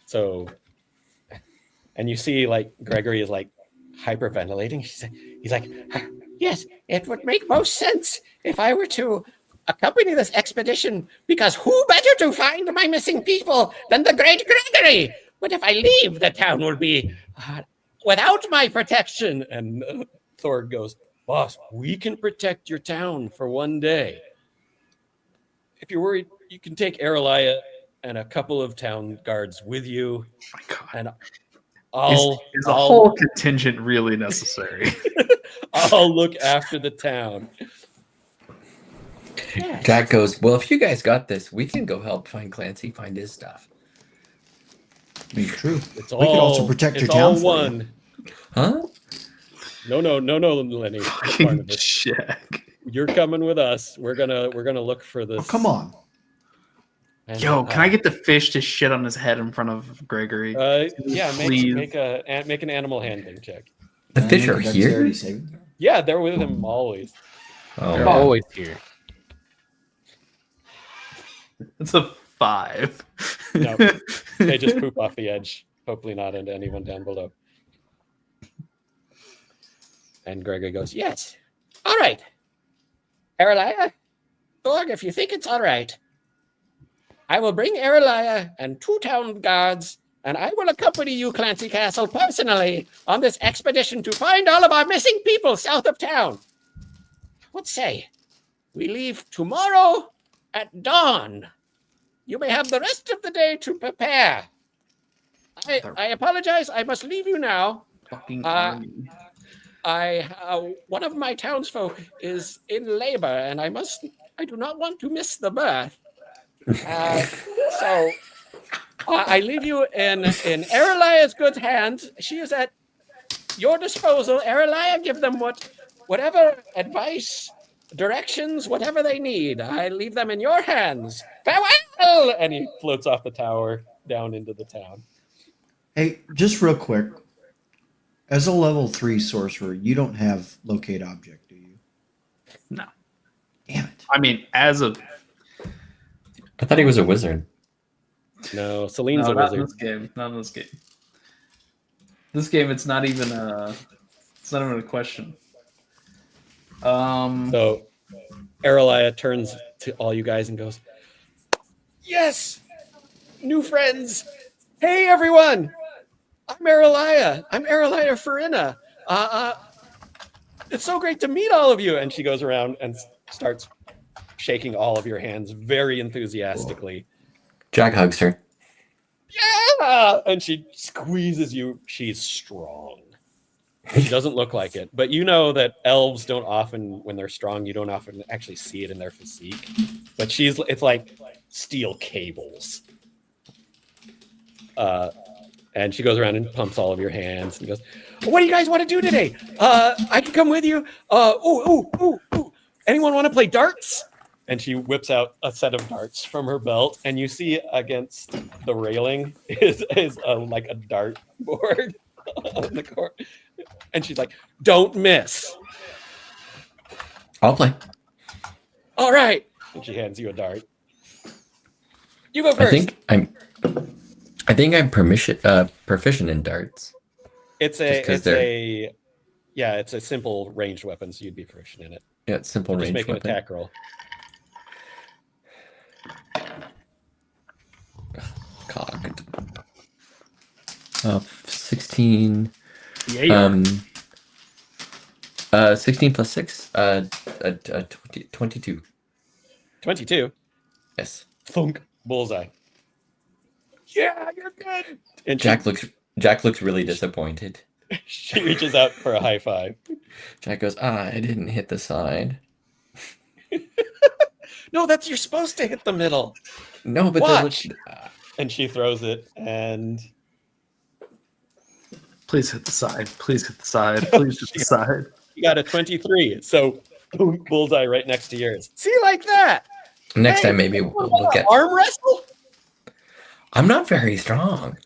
So, and you see, like, Gregory is like hyperventilating. He's like, yes, it would make most sense if I were to accompany this expedition, because who better to find my missing people than the great Gregory? But if I leave, the town will be without my protection. And Thor goes, boss, we can protect your town for 1 day. If you're worried, you can take Araliah and a couple of town guards with you. Oh my God. And Is a whole contingent really necessary? I'll look after the town. yes. Jack goes, well, if you guys got this, we can go help Clancy find his stuff. I mean, true. It's We could also protect your it's town all for you. one. Huh? No, Lenny. Fucking Barnabas. Jack. You're coming with us. We're gonna look for this. Oh, come on. And, Yo, can I get the fish to shit on his head in front of Gregory? Yeah, Please. make an animal handling check. The Can I fish make are a here? dexterity saving throw? Yeah, they're with him always. Oh, They're man. always here. It's a 5. No, they just poop off the edge. Hopefully not into anyone down below. And Gregory goes, yes. All right. Araliah, Thorg, if you think it's all right, I will bring Araliah and 2 town guards, and I will accompany you, Clancy Castle, personally on this expedition to find all of our missing people south of town. What say? We leave tomorrow at dawn. You may have the rest of the day to prepare. I apologize. I must leave you now. Fucking army. One of my townsfolk is in labor, and I do not want to miss the birth. So I leave you in Araliah's good hands. She is at your disposal. Araliah, give them whatever advice, directions, whatever they need. I leave them in your hands. Farewell! And he floats off the tower down into the town. Hey, just real quick. As a level 3 sorcerer, you don't have locate object, do you? No. Damn it. I mean, as a I thought he was a wizard. No, Celine's no, a not in wizard. this game. Not in this game. This game, it's not even a question. So Araliah turns to all you guys and goes, yes, new friends. Hey, everyone. I'm Araliah. I'm Araliah Farina. It's so great to meet all of you. And she goes around and starts shaking all of your hands very enthusiastically. Jack hugs her. Yeah! And she squeezes you. She's strong. She doesn't look like it, but you know that elves don't often, when they're strong, you don't often actually see it in their physique. But it's like steel cables. And she goes around and pumps all of your hands and goes, what do you guys want to do today? I can come with you. Anyone want to play darts? And she whips out a set of darts from her belt, and you see against the railing is like a dart board on the court. And she's like, don't miss. I'll play. All right. And she hands you a dart. You go first. I think I'm proficient in darts. It's a simple ranged weapon, so you'd be proficient in it. Yeah, it's simple Just range make an weapon. attack roll. God. 16. Yeah. 16 plus 6. 22. 22. Yes. Thunk. Bullseye. Yeah, you're good. And Jack looks really disappointed. she reaches out for a high five. Jack goes, I didn't hit the side. No, you're supposed to hit the middle. No, but Watch. And she throws it, and Please hit the side. Please hit the side. Please hit the side. you got a 23. So boom, bullseye right next to yours. See, like that. next Hey, time maybe we'll get. Arm wrestle. I'm not very strong.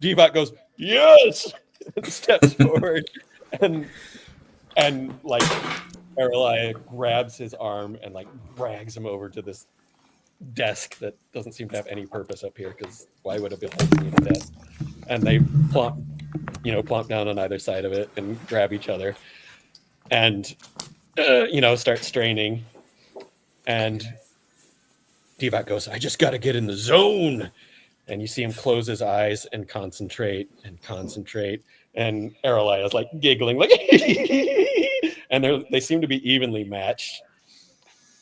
Devot goes, yes, and steps forward, and like Aralai grabs his arm and like drags him over to this desk that doesn't seem to have any purpose up here, because why would a beholder need a desk? And they plump down on either side of it and grab each other and start straining. And Devot goes, I just got to get in the zone. And you see him close his eyes and concentrate. And Aralai is like giggling, like, and they seem to be evenly matched.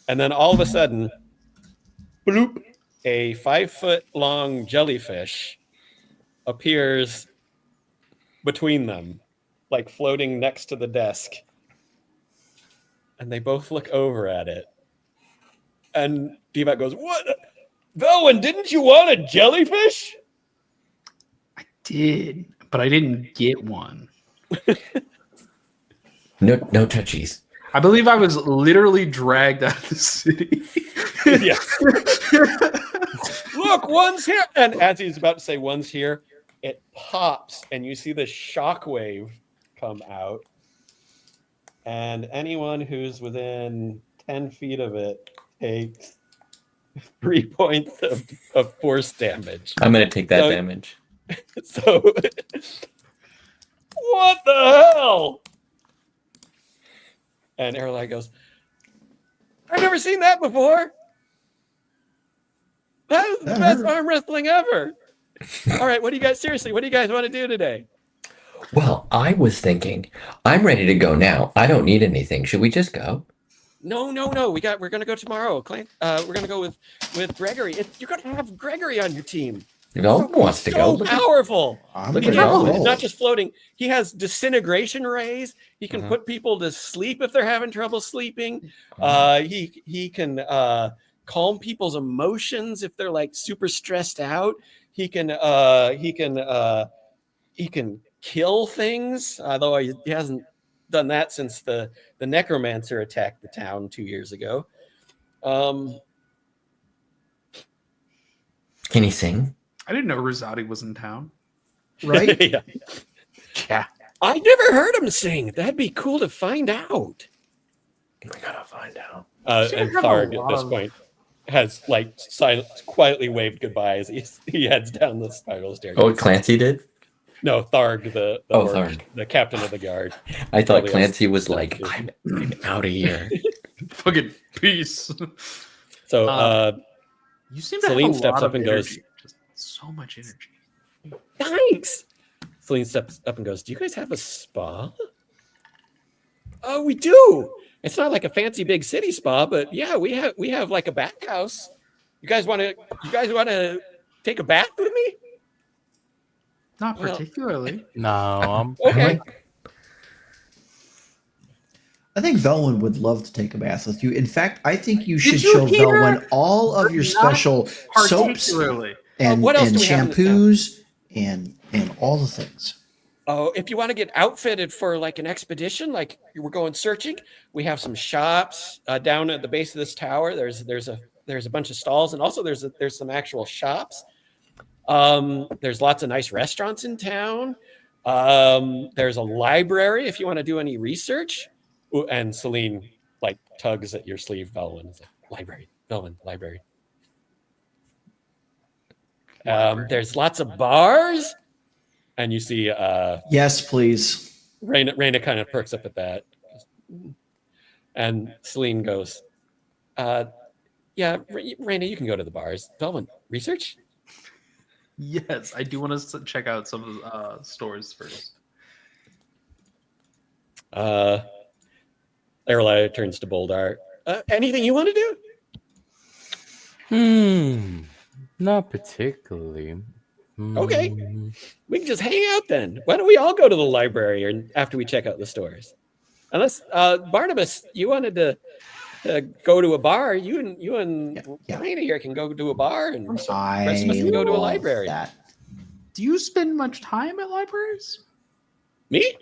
And then all of a sudden, bloop, a 5-foot-long jellyfish appears between them, like floating next to the desk. And they both look over at it. And Devot goes, what? Velwyn, didn't you want a jellyfish? I did, but I didn't get one. No touchies. I believe I was literally dragged out of the city. Yes. Look, one's here. And as he's about to say one's here, it pops and you see the shockwave come out. And anyone who's within 10 feet of it takes 3 points of force damage. I'm going to take that damage. So, what the hell? And Aralai goes, I've never seen that before. That is the best arm wrestling ever. All right, what do you guys want to do today? Well, I was thinking, I'm ready to go now. I don't need anything. Should we just go? No. We're gonna go tomorrow. Clint, we're gonna go with Gregory. You're gonna have Gregory on your team. No one wants to go. So powerful. Look at all He's this. not just floating. He has disintegration rays. He can put people to sleep if they're having trouble sleeping. He can calm people's emotions if they're like super stressed out. He can kill things, although he hasn't done that since the necromancer attacked the town 2 years ago. Can he sing? I didn't know Rosati was in town. Right? Yeah. I never heard him sing. That'd be cool to find out. We gotta find out. And Tharg at this point has like quietly waved goodbye as he heads down the spiral staircase. Oh, Clancy did? No, Tharg, the Tharg. the captain of the guard. I thought Probably Clancy else. was like, I'm out of here. Fucking peace. So You seem to Celine have a steps lot up of and goes, energy. Just so much energy. thanks. Celine steps up and goes, do you guys have a spa? Oh, we do. It's not like a fancy big city spa, but yeah, we have like a bathhouse. You guys want to take a bath with me? Not particularly. No. Okay. I think Velwyn would love to take a bath with you. In fact, I think you should you show hear? Velwyn all of your Not special soaps Particularly. and, What else and do we have in this shampoos and all the things. Oh, if you want to get outfitted for like an expedition, like we're going searching, we have some shops down at the base of this tower. There's a bunch of stalls, and also there's some actual shops. There's lots of nice restaurants in town. There's a library if you want to do any research. Ooh, and Celine like tugs at your sleeve, Velwyn. It's like, library, Velwyn, library. There's lots of bars. And you see Yes, please. Raina kind of perks up at that. And Celine goes, yeah, Raina, you can go to the bars. Velwyn, research? Yes, I do want to check out some of the stores first. Lorelei turns to Boldar. Anything you want to do? Not particularly. Okay. Hmm. We can just hang out then. Why don't we all go to the library or after we check out the stores? Unless Barnabas, you wanted to go to a bar. You and Yeah. Raina here can go to a bar, and the rest of us I can go to a love library. that. Do you spend much time at libraries? Me?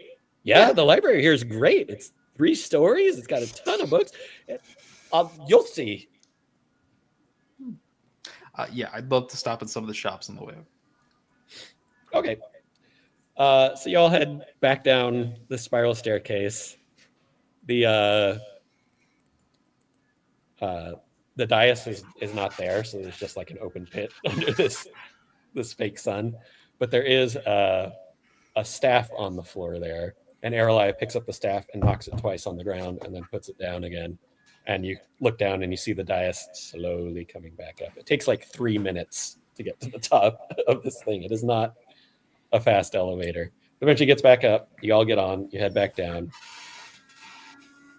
Yeah, the library here is great. It's 3 stories. It's got a ton of books. You'll see. Yeah, I'd love to stop at some of the shops on the way. Okay. So y'all head back down the spiral staircase. The dais is not there, so there's just like an open pit under this fake sun. But there is a staff on the floor there, and Aralai picks up the staff and knocks it twice on the ground and then puts it down again. And you look down and you see the dais slowly coming back up. It takes like 3 minutes to get to the top of this thing. It is not a fast elevator. Eventually gets back up. You all get on. You head back down.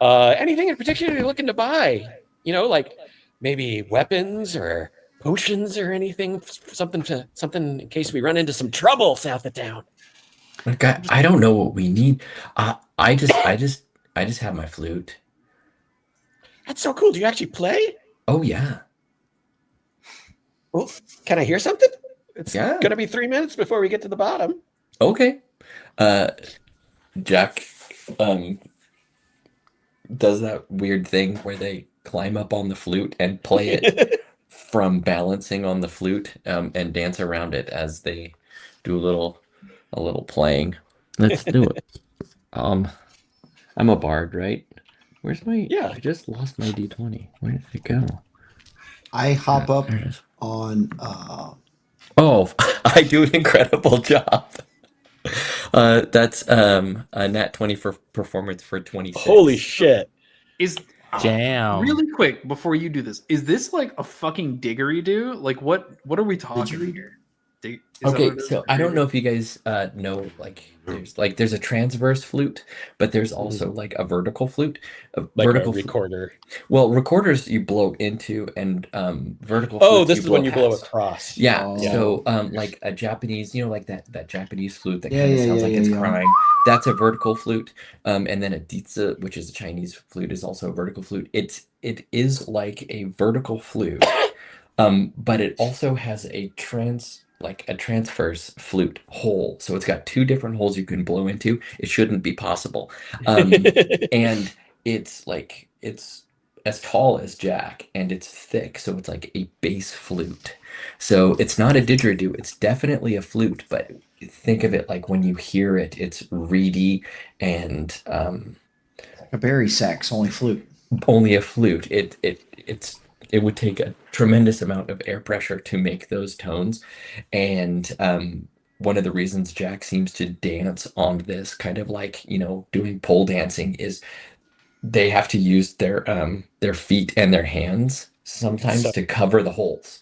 Anything in particular you're looking to buy? You know, like maybe weapons or potions or anything. Something in case we run into some trouble south of town. Like I don't know what we need. I just have my flute. That's so cool. Do you actually play? Oh yeah. Well, can I hear something? It's Yeah. gonna be 3 minutes before we get to the bottom. Okay. Jack does that weird thing where they climb up on the flute and play it from balancing on the flute and dance around it as they do a little playing. Let's do it. I'm a bard, right? Where's my Yeah. I just lost my D20. Where did it go? I hop up There it is. on Oh, I do an incredible job. That's a nat 20 for performance for 26. Holy shit. Is Damn. really quick before you do this, is this like a fucking diggery-do? Like what are we talking Didgeridoo? here? Is that Okay, what it is? so I don't know if you guys know, like there's a transverse flute, but there's also like a vertical flute. A Like vertical a recorder. Well, recorders you blow into, and vertical Oh, flutes this you is when blow you blow past. across. Yeah, Oh. so like a Japanese, you know, like that Japanese flute that Yeah, kind of yeah, sounds yeah, like yeah, it's yeah. crying. That's a vertical flute. And then a ditsa, which is a Chinese flute, is also a vertical flute. It is like a vertical flute, but it also has a transverse flute hole. So it's got 2 different holes you can blow into. It shouldn't be possible. And it's as tall as Jack, and it's thick, so it's like a bass flute. So it's not a didgeridoo, it's definitely a flute, but think of it like when you hear it, it's reedy and a berry sax, only flute. only a flute. It would take a tremendous amount of air pressure to make those tones, and one of the reasons Jack seems to dance on this, kind of like, you know, doing pole dancing, is they have to use their feet and their hands sometimes So- to cover the holes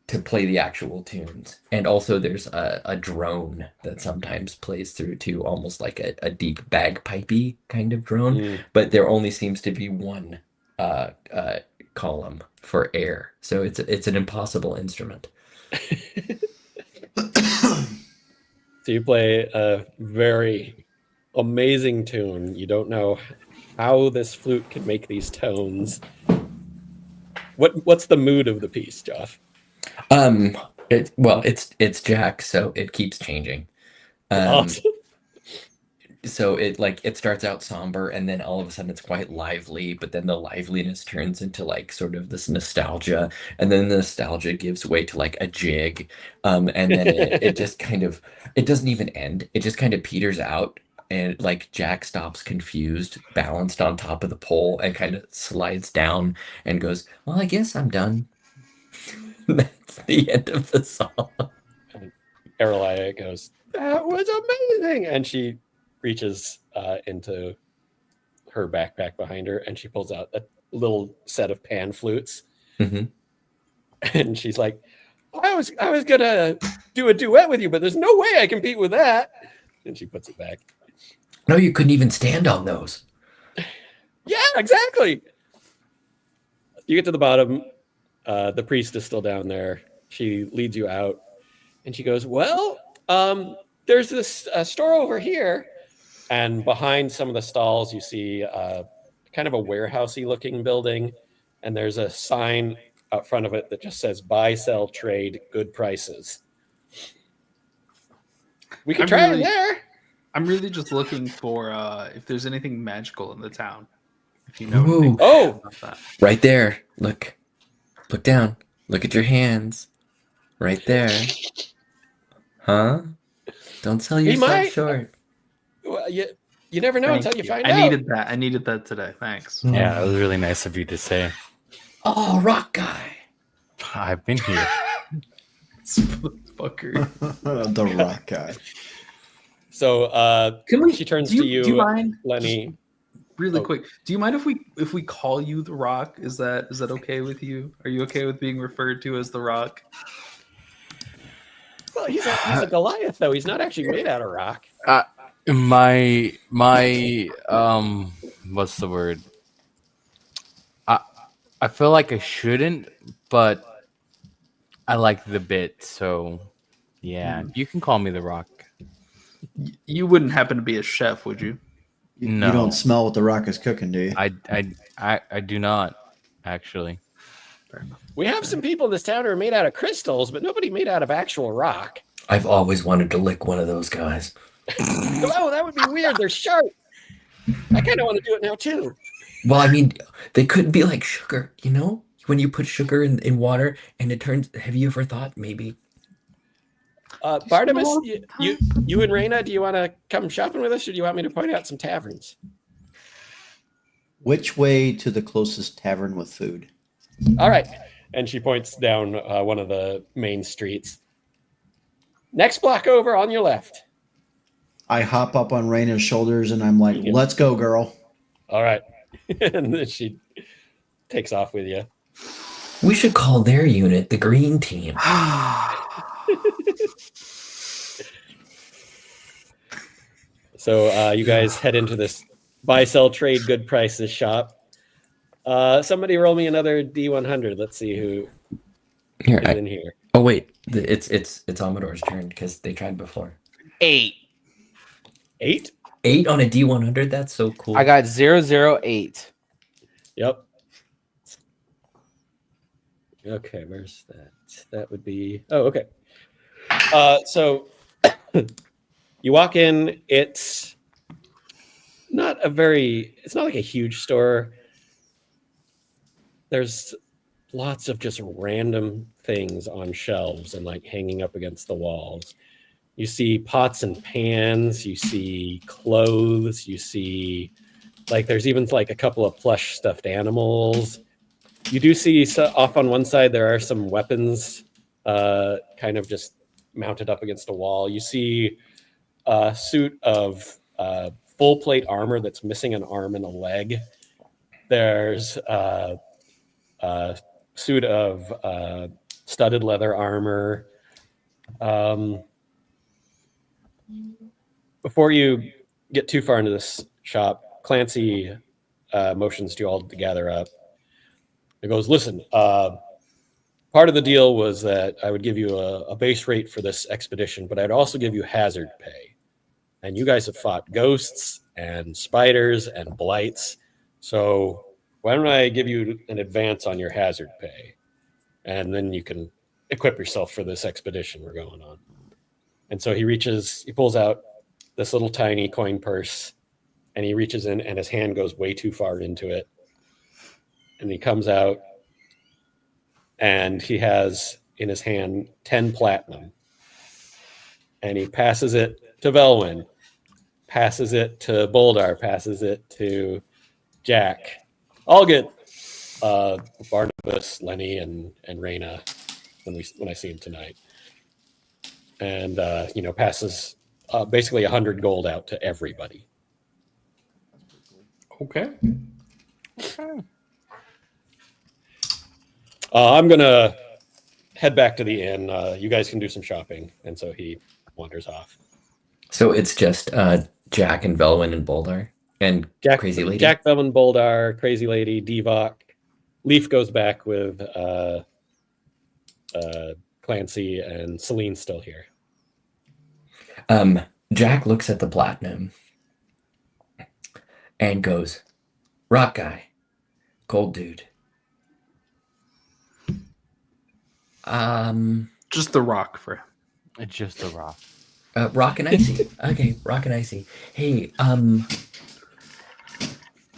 to play the actual tunes. And also there's a drone that sometimes plays through too, almost like a deep bagpipey kind of drone, Mm. but there only seems to be one column for air, so it's an impossible instrument. So you play a very amazing tune. You don't know how this flute can make these tones. What's the mood of the piece, Joff? It's Jack, so it keeps changing. Awesome. So it starts out somber, and then all of a sudden it's quite lively, but then the liveliness turns into like sort of this nostalgia, and then the nostalgia gives way to like a jig, and then it just kind of, it doesn't even end. It just kind of peters out, and like Jack stops confused, balanced on top of the pole, and kind of slides down and goes, "Well, I guess I'm done." That's the end of the song. Aralaya goes, "That was amazing," and she reaches into her backpack behind her, and she pulls out a little set of pan flutes, Mhm. and she's like, I was gonna do a duet with you, but there's no way I compete with that. And she puts it back. No, you couldn't even stand on those. Yeah, exactly. You get to the bottom. The priest is still down there. She leads you out, and she goes, "Well, there's this store over here." And behind some of the stalls, you see kind of a warehousey looking building. And there's a sign out front of it that just says buy, sell, trade, good prices. We could try it there. I'm really just looking for if there's anything magical in the town. If you know Ooh. anything Oh, about that. Right there. Look down. Look at your hands. Right there. Huh? Don't sell He yourself might. short. Well, you never know Thank until you find I out. needed that. I needed that today. Thanks. Yeah, it was really nice of you to say. Oh, rock guy. I've been here. Fucker. The rock guy. So she turns to you, Do you mind, Lenny. really Oh. quick? Do you mind if we call you the Rock? Is that okay with you? Are you okay with being referred to as the Rock? Well, he's a Goliath, though. He's not actually made out of rock. My what's the word? I feel like I shouldn't, but I like the bit, so yeah, you can call me the Rock. You wouldn't happen to be a chef, would you? No. You don't smell what the rock is cooking, do you? I do not actually. We have some people in this town who are made out of crystals, but nobody made out of actual rock. I've always wanted to lick one of those guys. Oh, that would be weird. They're sharp. I kind of want to do it now, too. Well, I mean, they could be like sugar, you know? When you put sugar in water and it turns, have you ever thought maybe? Barnabas, you and Raina, do you want to come shopping with us, or do you want me to point out some taverns? Which way to the closest tavern with food? All right. And she points down one of the main streets. Next block over on your left. I hop up on Raina's shoulders and I'm like, let's go, girl. All right. And then she takes off with you. We should call their unit the green team. So you guys head into this buy, sell, trade, good prices shop. Somebody roll me another D100. Let's see who Here, is in here. oh wait, it's Amador's turn because they tried before. 8. 8? 8 on a D100. That's so cool. I got 008. Yep. Okay, where's that? That would be... Oh, okay. So you walk in. It's not like a huge store. There's lots of just random things on shelves and like hanging up against the walls. You see pots and pans, you see clothes, you see like there's even like a couple of plush stuffed animals. You do see off on one side there are some weapons kind of just mounted up against a wall. You see a suit of full plate armor that's missing an arm and a leg. There's a suit of studded leather armor. Before you get too far into this shop, Clancy motions to you all to gather up. It goes, listen, part of the deal was that I would give you a base rate for this expedition, but I'd also give you hazard pay. And you guys have fought ghosts and spiders and blights. So why don't I give you an advance on your hazard pay? And then you can equip yourself for this expedition we're going on. And so he pulls out this little tiny coin purse, and he reaches in and his hand goes way too far into it. And he comes out and he has in his hand 10 platinum. And he passes it to Velwyn, passes it to Boldar, passes it to Jack. I'll get Barnabas, Lenny, and Raina when I see him tonight. And passes basically 100 gold out to everybody. Okay. I'm gonna head back to the inn. You guys can do some shopping. And so he wanders off. So it's just Jack and Velwyn and Boldar and Crazy Lady. Jack, Velvin, Boldar, Crazy Lady, Devok. Leaf goes back with Clancy, and Celine's still here. Jack looks at the platinum and goes, "Rock guy, cold dude." Just the rock for him. It's just a rock. Rock and icy. Okay, rock and icy. Hey, I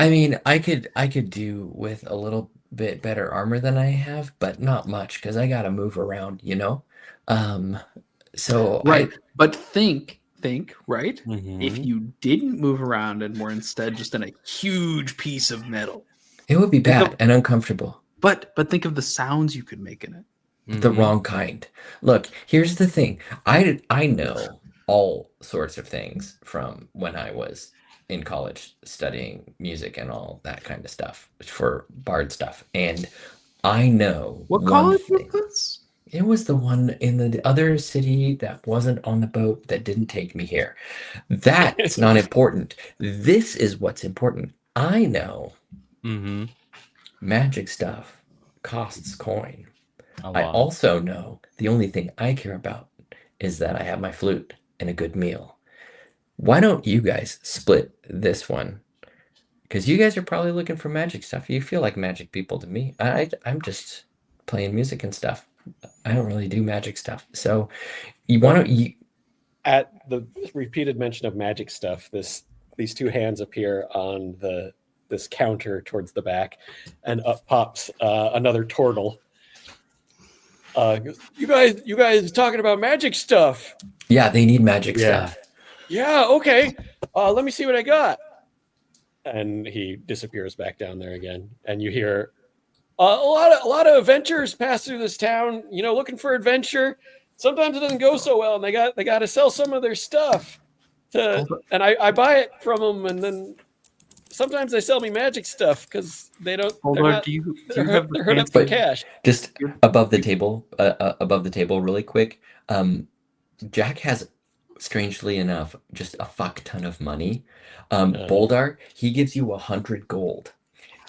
mean, I could do with a little bit better armor than I have, but not much because I gotta move around, you know. So Right. But think, right? Mhm. If you didn't move around and were instead just in a huge piece of metal. it would be Think bad of- and uncomfortable. But think of the sounds you could make in it. The Mhm. wrong kind. Look, here's the thing. I know all sorts of things from when I was in college studying music and all that kind of stuff for bard stuff. And I know What one college was thing. this? It was the one in the other city that wasn't on the boat that didn't take me here. That's not important. This is what's important. I know Mhm. magic stuff costs coin. A I lot. also know the only thing I care about is that I have my flute and a good meal. Why don't you guys split this one? Because you guys are probably looking for magic stuff. You feel like magic people to me. I'm just playing music and stuff. I don't really do magic stuff. So why don't you? At the repeated mention of magic stuff, these two hands appear on this counter towards the back, and up pops another turtle. You guys talking about magic stuff? Yeah, they need magic Yeah. stuff. Yeah, okay. Let me see what I got. And he disappears back down there again, and you hear a lot of adventurers pass through this town. You know, looking for adventure. Sometimes it doesn't go so well, and they got to sell some of their stuff. And I buy it from them, and then sometimes they sell me magic stuff because they don't. Hold they're on, not- do you they're have the hurt up for fancy- cash. Just above the table, really quick. Jack has, strangely enough, just a fuck ton of money. Boldar, he gives you 100 gold,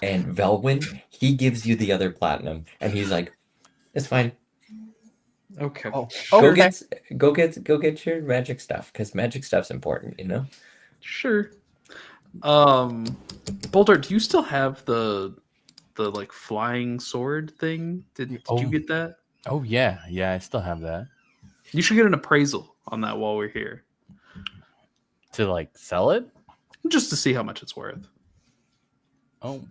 and Velwyn, he gives you the other platinum, and he's like, "It's fine. Okay. Oh, Go okay. get your magic stuff because magic stuff's important, you know." Sure. Boulder, do you still have the like flying sword thing? Did you Oh. get that? Oh yeah, I still have that. You should get an appraisal on that while we're here, To like sell it? just to see how much it's worth. Oh,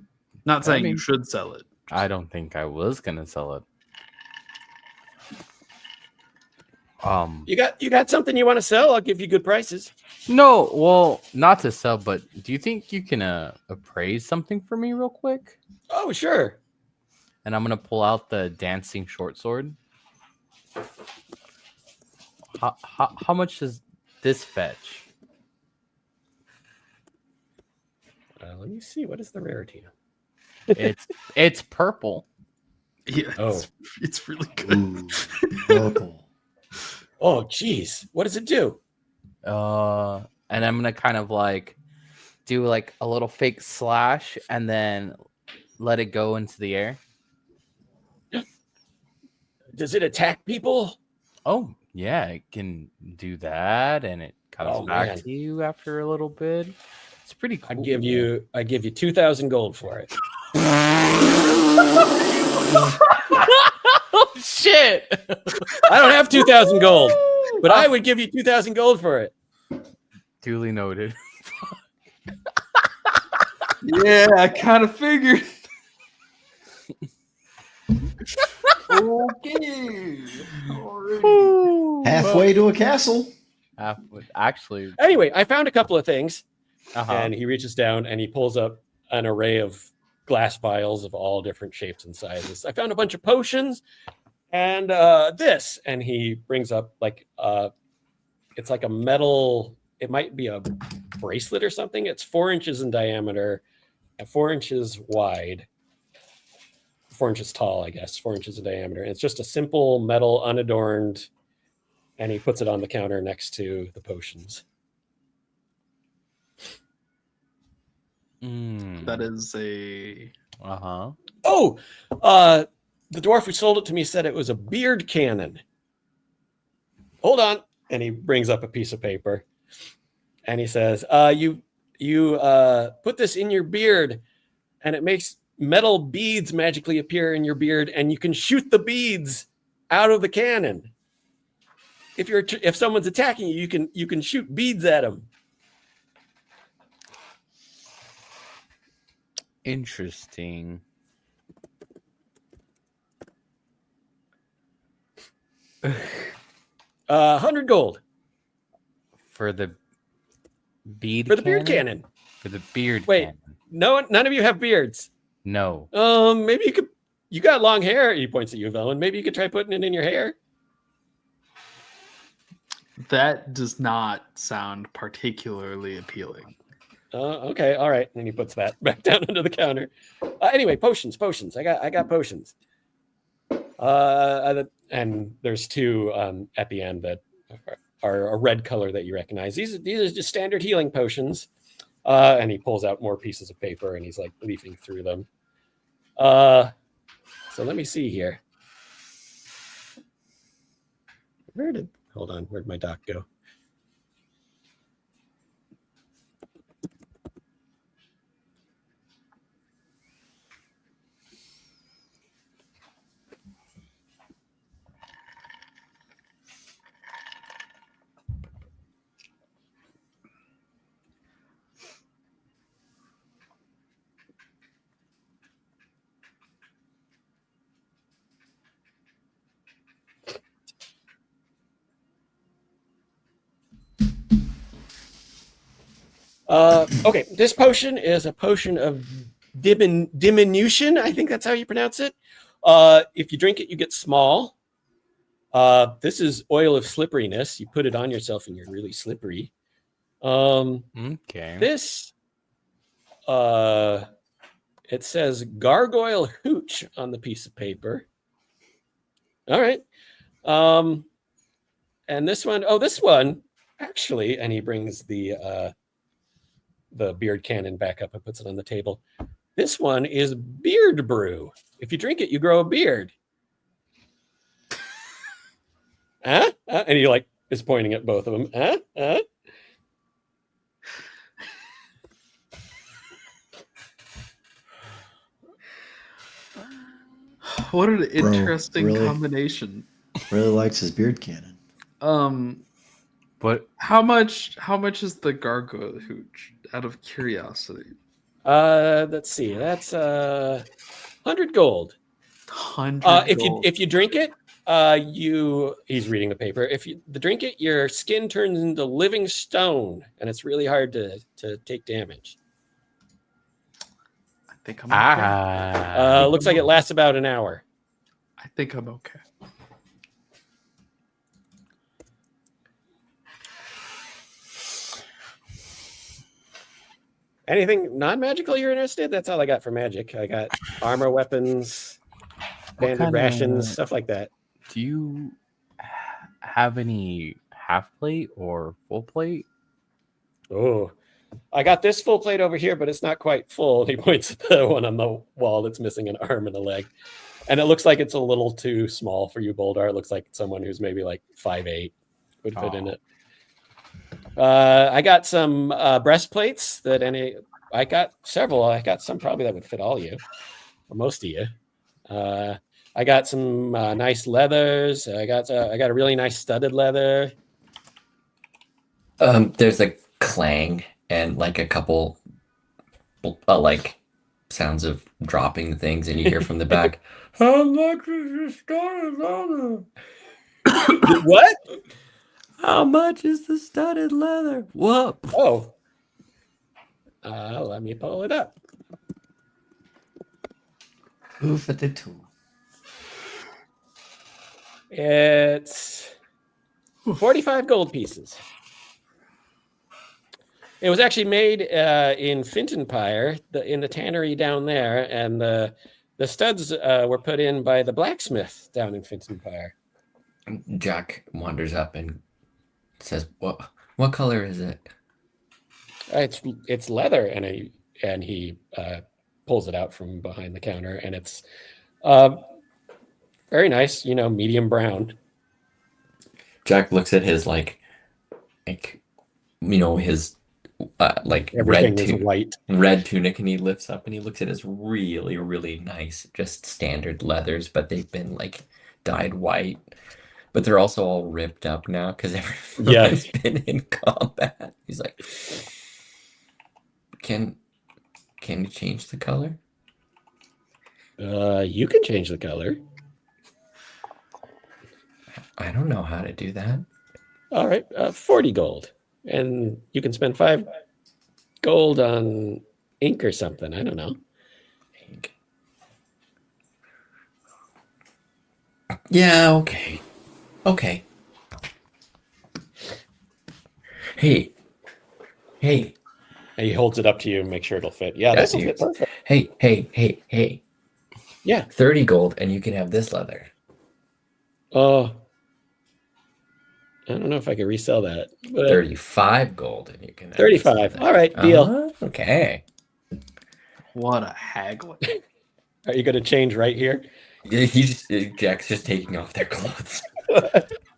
Not saying mean- you should sell it. I don't think I was gonna sell it. You got something you want to sell? I'll give you good prices. No, well, not to sell, but do you think you can appraise something for me real quick? Oh, sure. And I'm gonna pull out the dancing short sword. How much does this fetch? Let me see. What is the rarity? It's purple. Yeah, Oh. it's really good. Ooh, purple. Oh, geez. What does it do? And I'm gonna kind of like do like a little fake slash and then let it go into the air. Does it attack people? Oh yeah, it can do that, and it comes Oh, back man. to you after a little bit. It's pretty cool. I give you 2,000 gold for it. Oh shit! I don't have 2,000 gold, but I would give you 2,000 gold for it. Duly noted. Yeah, I kind of figured. Okay. Alrighty. Halfway to a castle. Actually, Anyway, I found a couple of things, uh-huh. and he reaches down and he pulls up an array of glass vials of all different shapes and sizes. I found a bunch of potions and this, and he brings up like it's like a metal. It might be a bracelet or something. It's 4 inches in diameter and 4 inches wide. 4 inches tall, I guess, 4 inches in diameter. It's just a simple metal, unadorned, and he puts it on the counter next to the potions. That is a. Uh-huh. Oh, the dwarf who sold it to me said it was a beard cannon. Hold on. And he brings up a piece of paper. And he says, you put this in your beard, and it makes metal beads magically appear in your beard, and you can shoot the beads out of the cannon. If someone's attacking you, you can shoot beads at them. Interesting. $100 gold For the beard for the beard cannon. For the beard Wait. cannon. No, none of you have beards. No. Maybe you could. You got long hair. He points at you, Velen. Maybe you could try putting it in your hair. That does not sound particularly appealing. Okay, all right. And he puts that back down under the counter. Anyway, potions. I got potions. And there's two at the end that are a red color that you recognize. These are just standard healing potions. And he pulls out more pieces of paper and he's like leafing through them. So let me see here. Hold on, where'd my doc go? Okay, this potion is a potion of diminution. I think that's how you pronounce it. If you drink it, you get small. This is oil of slipperiness. You put it on yourself and you're really slippery. Okay. This, it says gargoyle hooch on the piece of paper. All right. And this one, actually, and he brings the beard cannon back up and puts it on the table. This one is beard brew. If you drink it, you grow a beard. Huh? And he is pointing at both of them. Huh? What an interesting really? combination. Really likes his beard cannon. But How much is the gargoyle hooch? Out of curiosity. Let's see. That's 100 gold. 100 gold. If you drink it, he's reading the paper. If you drink it, your skin turns into living stone, and it's really hard to take damage. I think I'm okay. Looks like it lasts about an hour. I think I'm okay. Anything non-magical you're interested? That's all I got for magic. I got armor, weapons, banded rations, stuff like that. do you have any half plate or full plate? Oh, I got this full plate over here, but it's not quite full. He points at the one on the wall that's missing an arm and a leg. And it looks like it's a little too small for you, Boldar. It looks like someone who's maybe like 5'8" would fit in it. I got some breastplates I got several. I got some probably that would fit all you, or most of you. I got some nice leathers. I got a really nice studded leather. There's a clang and like a couple sounds of dropping things, and you hear from the back, "How much is the studded leather?" What? How much is the studded leather? Whoop. Oh. Let me pull it up. 252. It's 45 gold pieces. It was actually made in Fintonpire, in the tannery down there, and the The studs were put in by the blacksmith down in Finton. Jack wanders up and says, "What color is it?" It's leather, and he pulls it out from behind the counter, and it's very nice, medium brown. Jack looks at his like his like Everything is white. red tunic, and he lifts up and he looks at his really, really nice, just standard leathers, but they've been like dyed white. But they're also all ripped up now because everyone's been in combat. He's like, Can you change the color? You can change the color. I don't know how to do that. All right, 40 gold. And you can spend 5 gold on ink or something. I don't know. Ink. Yeah, okay. Okay. Hey. And he holds it up to you and make sure it'll fit. Yeah, this will fit perfect. Hey. Yeah. 30 gold and you can have this leather. Oh. I don't know if I can resell that. But 35 gold and you can have 35. All right, deal. Okay. What a haggling. Are you going to change right here? Jack's just taking off their clothes. You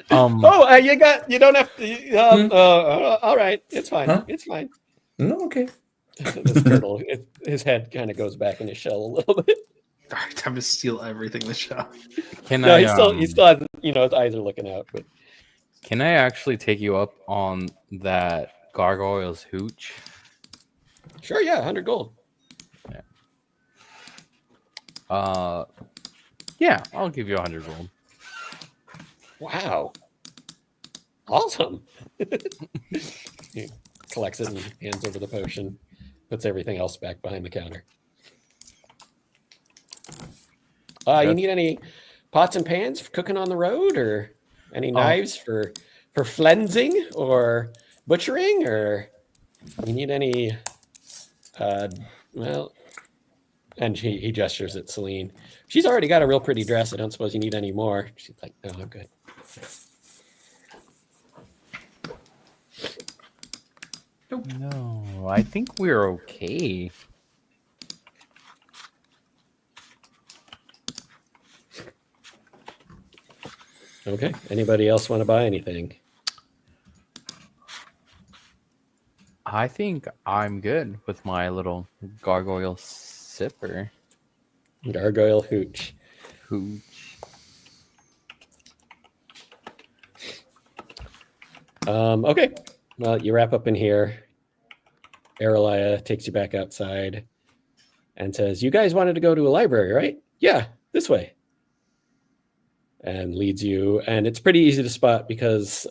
don't have to. All right, it's fine. Huh? It's fine. No, okay. This turtle, his head kind of goes back in his shell a little bit. All right, time to steal everything in the shop. He still has, his eyes are looking out. But Can I actually take you up on that gargoyle's hooch? sure, yeah, 100 gold. Yeah, I'll give you 100 gold. Wow, awesome. He collects it and hands over the potion, puts everything else back behind the counter. You need any pots and pans for cooking on the road, or any knives for flensing or butchering, or you need any? And he gestures at Celine. She's already got a real pretty dress. I don't suppose you need any more. She's like, no, I'm good. No, I think we're okay. Okay. Anybody else want to buy anything? I think I'm good with my little gargoyle sipper. Gargoyle hooch. Okay. Well, you wrap up in here. Aralia takes you back outside and says, "You guys wanted to go to a library, right? Yeah, this way." And leads you. And it's pretty easy to spot because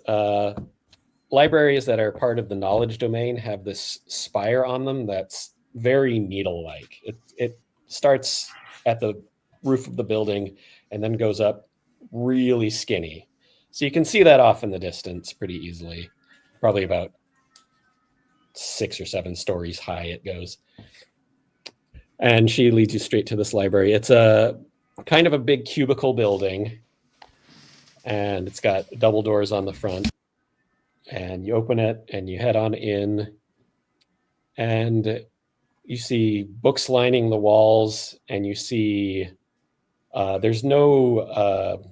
libraries that are part of the knowledge domain have this spire on them that's very needle-like. It starts at the roof of the building and then goes up really skinny. So you can see that off in the distance pretty easily. Probably about 6 or 7 stories high it goes. And she leads you straight to this library. It's a kind of a big cubicle building, and it's got double doors on the front. And you open it and you head on in, and you see books lining the walls, and you see there's no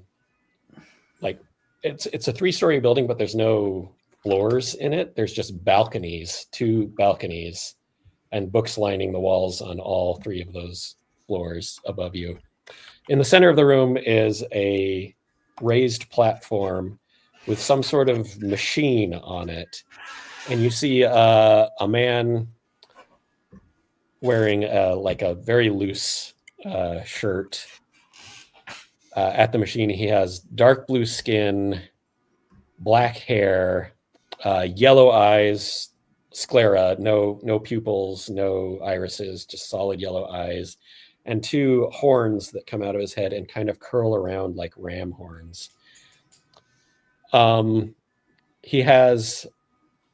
it's a 3-story building, but there's no floors in it. There's just balconies, 2 balconies, and books lining the walls on all 3 of those floors above you. In the center of the room is a raised platform with some sort of machine on it. And you see a man wearing a very loose shirt. At the machine, he has dark blue skin, black hair, yellow eyes, sclera, no pupils, no irises, just solid yellow eyes, and 2 horns that come out of his head and kind of curl around like ram horns. He has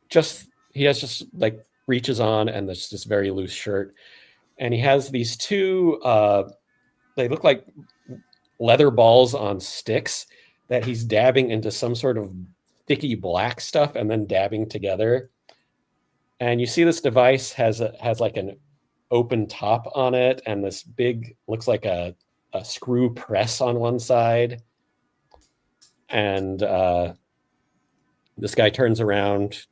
just like breeches on and this very loose shirt, and he has these 2 they look like leather balls on sticks that he's dabbing into some sort of sticky black stuff and then dabbing together. And you see this device has like an open top on it, and this big, looks like a screw press on one side. And this guy turns around,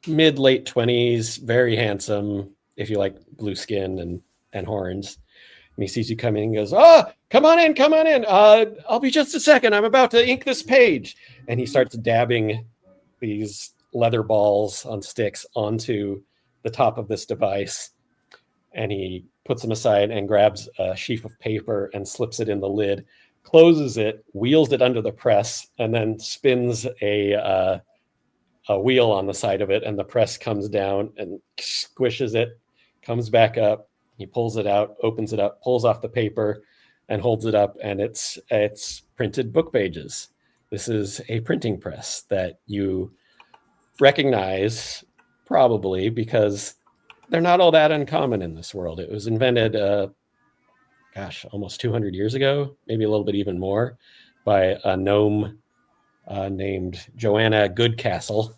mid-late 20s, very handsome, if you like blue skin and horns. And he sees you coming and goes, "Oh, come on in, come on in. I'll be just a second. I'm about to ink this page." And he starts dabbing these leather balls on sticks onto the top of this device. And he puts them aside and grabs a sheaf of paper and slips it in the lid, closes it, wheels it under the press, and then spins a wheel on the side of it. And the press comes down and squishes it, comes back up. He pulls it out, opens it up, pulls off the paper, and holds it up, and it's printed book pages. This is a printing press that you recognize probably because they're not all that uncommon in this world. It was invented, almost 200 years ago, maybe a little bit even more, by a gnome named Joanna Goodcastle.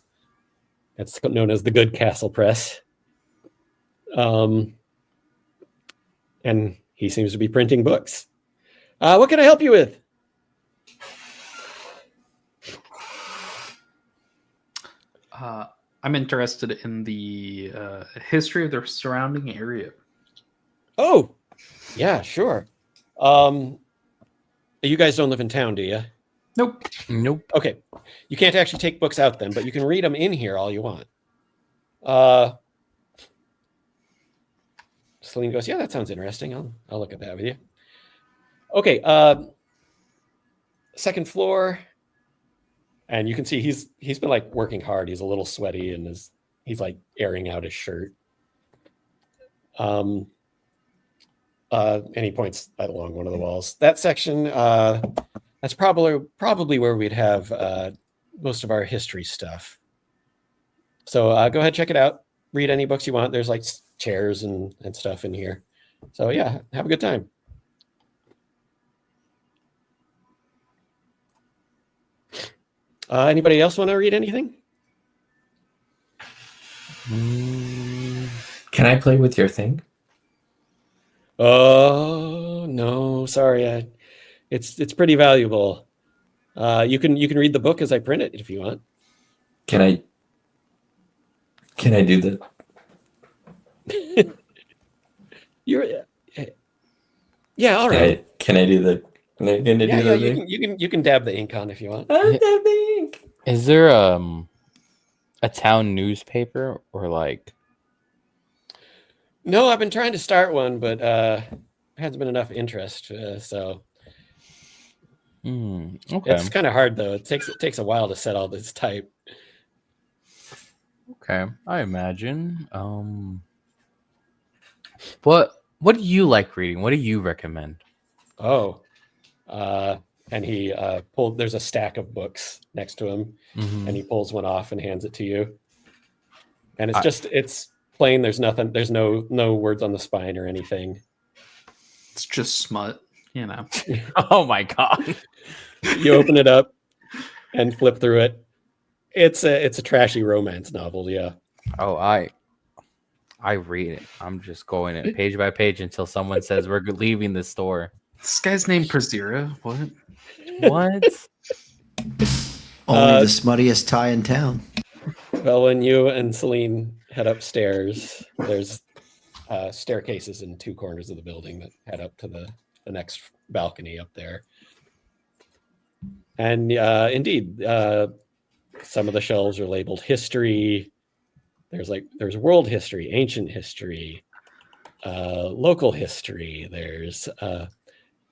It's known as the Goodcastle Press. And he seems to be printing books. What can I help you with? I'm interested in the history of the surrounding area. Oh, yeah, sure. You guys don't live in town, do you? Nope. Nope. Okay. You can't actually take books out then, but you can read them in here all you want. Celine goes, "Yeah, that sounds interesting. I'll look at that with you." Okay. Second floor. And you can see he's been like working hard. He's a little sweaty and he's like airing out his shirt. And he points right along one of the walls. That section, that's probably where we'd have most of our history stuff. So go ahead, check it out. Read any books you want. There's like chairs and stuff in here. So yeah, have a good time. Anybody else want to read anything? Can I play with your thing? Oh no, sorry. It's pretty valuable. You can read the book as I print it if you want. Can I do the? Yeah, all right. Can I do the? Can I do Yeah, the thing? you can dab the ink on if you want. I'll dab the ink. Is there a town newspaper or like? No, I've been trying to start one, but there hasn't been enough interest. So Okay. it's kind of hard though. It takes a while to set all this type. Okay, I imagine. What do you like reading? What do you recommend? Oh, and he pulled. There's a stack of books next to him, Mhm. and he pulls one off and hands it to you. And it's plain. There's nothing. There's no words on the spine or anything. It's just smut, you know. Oh my god! You open it up and flip through it. It's a trashy romance novel. Yeah. Oh, I read it. I'm just going it page by page until someone says we're leaving the store. This guy's named Prazira. What? What? Only the smuttiest tie in town. Well, when you and Celine head upstairs, there's staircases in two corners of the building that head up to the next balcony up there. And indeed, some of the shelves are labeled history. There's world history, ancient history, local history. There's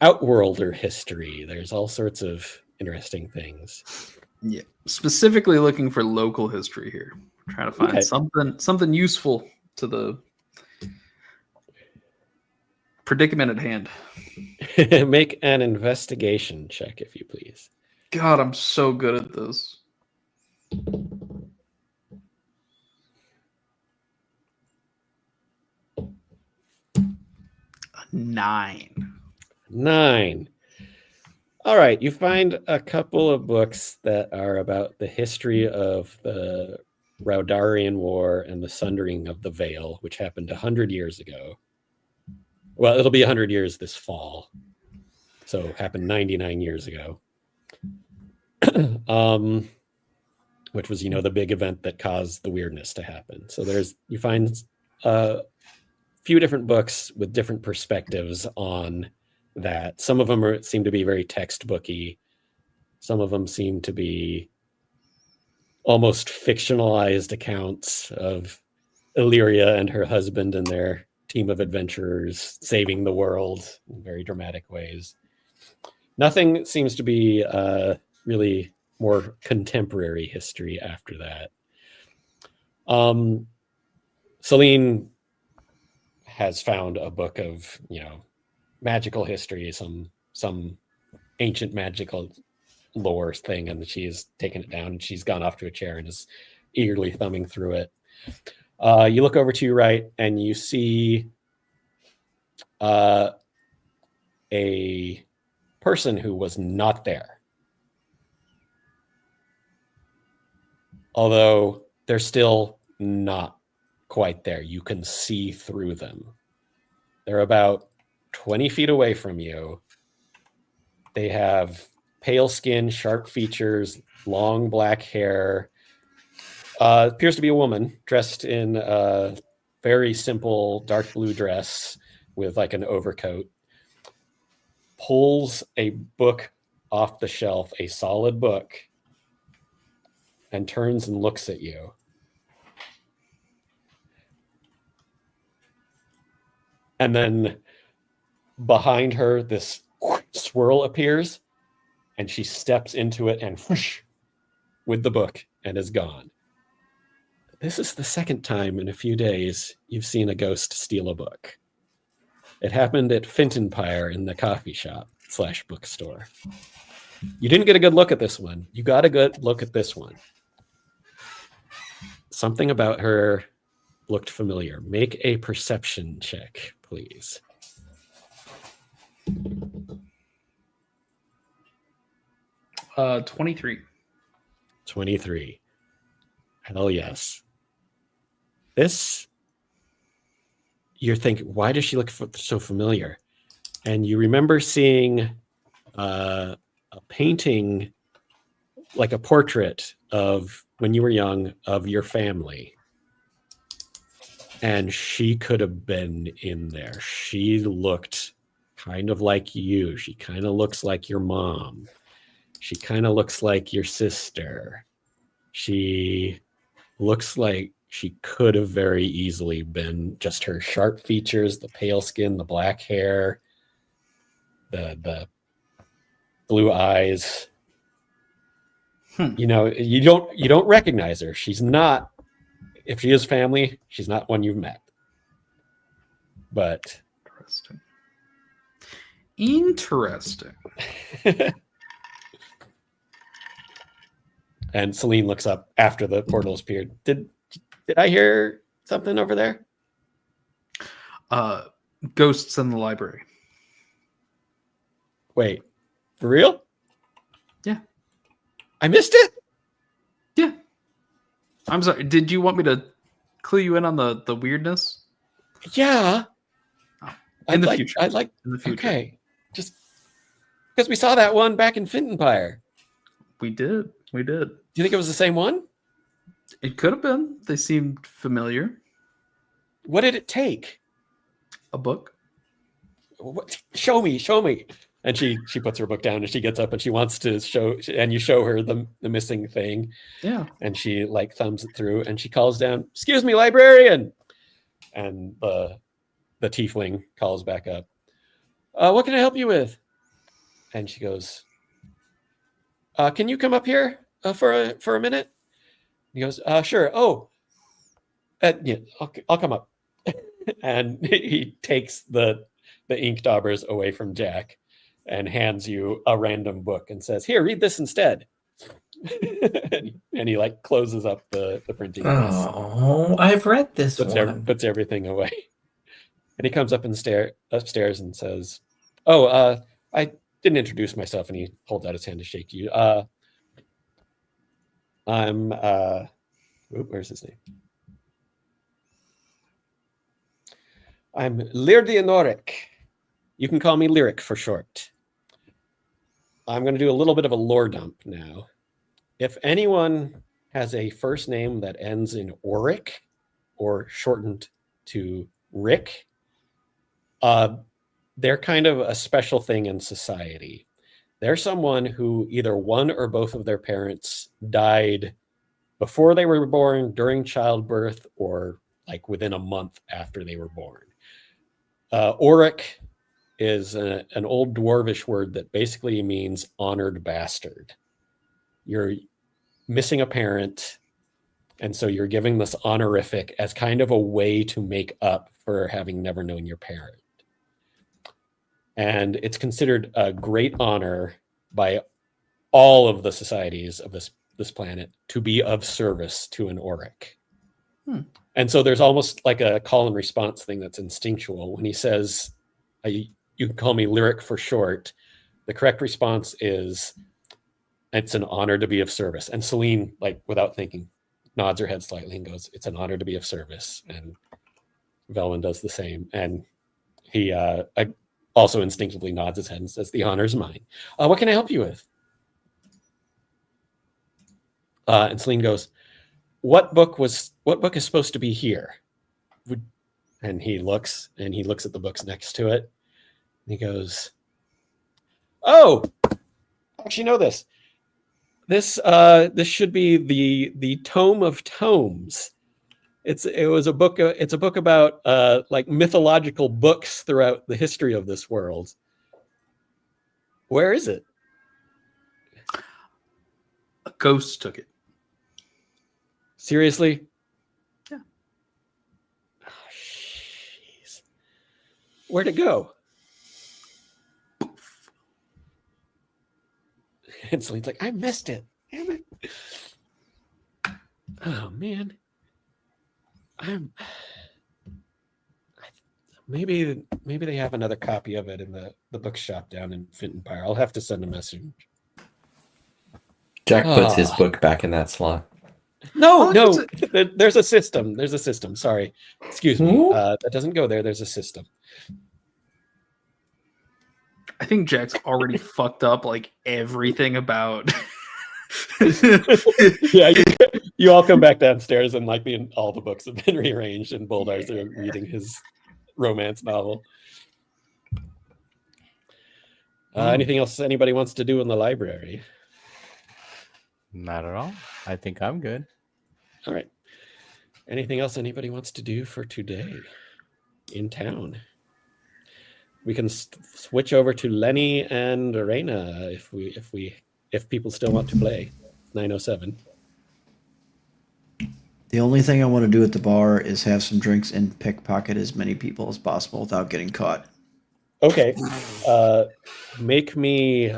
outworlder history. There's all sorts of interesting things. Yeah. Specifically looking for local history here. Trying to find something useful to the predicament at hand. Make an investigation check, if you please. God, I'm so good at this. 9. 9. All right, you find a couple of books that are about the history of the Raudarian War and the Sundering of the Veil, which happened 100 years ago. Well, it'll be 100 years this fall. So it happened 99 years ago. Which was, the big event that caused the weirdness to happen. So you find a few different books with different perspectives on that. Some of them seem to be very textbooky. Some of them seem to be almost fictionalized accounts of Illyria and her husband and their team of adventurers saving the world in very dramatic ways. Nothing seems to be really more contemporary history after that. Celine has found a book of, magical history, some ancient magical lore thing, and she's taken it down and she's gone off to a chair and is eagerly thumbing through it. You look over to your right and you see a person who was not there. Although they're still not quite there. You can see through them. They're about 20 feet away from you. They have pale skin, sharp features, long black hair. Appears to be a woman dressed in a very simple dark blue dress with like an overcoat. Pulls a book off the shelf, a solid book, and turns and looks at you. And then behind her, this swirl appears, and she steps into it and whoosh, with the book and is gone. This is the second time in a few days you've seen a ghost steal a book. It happened at Fintonpire in the coffee shop / bookstore. You didn't get a good look at this one. You got a good look at this one. Something about her looked familiar. Make a perception check, please. Uh, 23. 23. Hell yes. This, you're thinking, why does she look so familiar? And you remember seeing a painting, like a portrait of when you were young, of your family. And she could have been in there. She looked kind of like you. She kind of looks like your mom. She kind of looks like your sister. She looks like she could have very easily been just her sharp features, the pale skin, the black hair, the blue eyes. You don't recognize her. She's not, if she is family, she's not one you've met. But Interesting. And Celine looks up after the portals appeared. Did I hear something over there? Ghosts in the library. Wait, for real? Yeah. I missed it? Yeah. I'm sorry. Did you want me to clue you in on the weirdness? Yeah. In the future. I'd like. In the future. Okay. Just because we saw that one back in Fintonpire. We did. Do you think it was the same one? It could have been. They seemed familiar. What did it take? A book. What? Show me. And she puts her book down and she gets up and she wants to show, and you show her the missing thing. Yeah. And she like thumbs it through and she calls down, "Excuse me, librarian." And the tiefling calls back up. "What can I help you with?" And she goes, "Can you come up here for a minute?" He goes, "Sure." "Oh, yeah, I'll come up." And he takes the ink daubers away from Jack and hands you a random book and says, "Here, read this instead." and he like closes up the printing press. Oh, I've read this one. Puts everything away. And he comes up and upstairs and says, Oh, I didn't introduce myself, and he holds out his hand to shake you. I'm where's his name? I'm Lyrdianoric. You can call me Lyric for short. I'm going to do a little bit of a lore dump now. If anyone has a first name that ends in Oric or shortened to Rick, they're kind of a special thing in society. They're someone who either one or both of their parents died before they were born, during childbirth, or like within a month after they were born. Oric is an old dwarvish word that basically means honored bastard. You're missing a parent, and so you're giving this honorific as kind of a way to make up for having never known your parent. And it's considered a great honor by all of the societies of this planet to be of service to an Oric. And so there's almost like a call and response thing that's instinctual. When he says, you can call me Lyric for short, the correct response is, it's an honor to be of service. And Celine, like without thinking, nods her head slightly and goes, it's an honor to be of service. And Velvin does the same. And he also instinctively nods his head and says, the honor's mine. What can I help you with? And Celine goes, what book is supposed to be here? And he looks at the books next to it. And he goes, oh, I actually know this. This should be the Tome of Tomes. It's a book about like mythological books throughout the history of this world. Where is it? A ghost took it. Seriously? Yeah. Oh, jeez. Where'd it go? And Celine's like, I missed it. Damn it. Oh man. Maybe they have another copy of it in the bookshop down in Finton Pyre. I'll have to send a message. Jack puts his book back in that slot. No. There's a system. There's a system. Sorry. Excuse me. That doesn't go there. There's a system. I think Jack's already fucked up like everything about. Yeah, you all come back downstairs and like all the books have been rearranged and Boldar's are reading his romance novel. Anything else anybody wants to do in the library? Not at all. I think I'm good. All right. Anything else anybody wants to do for today in town? We can switch over to Lenny and Reina if people still want to play. 9:07. The only thing I want to do at the bar is have some drinks and pickpocket as many people as possible without getting caught. Okay. Make me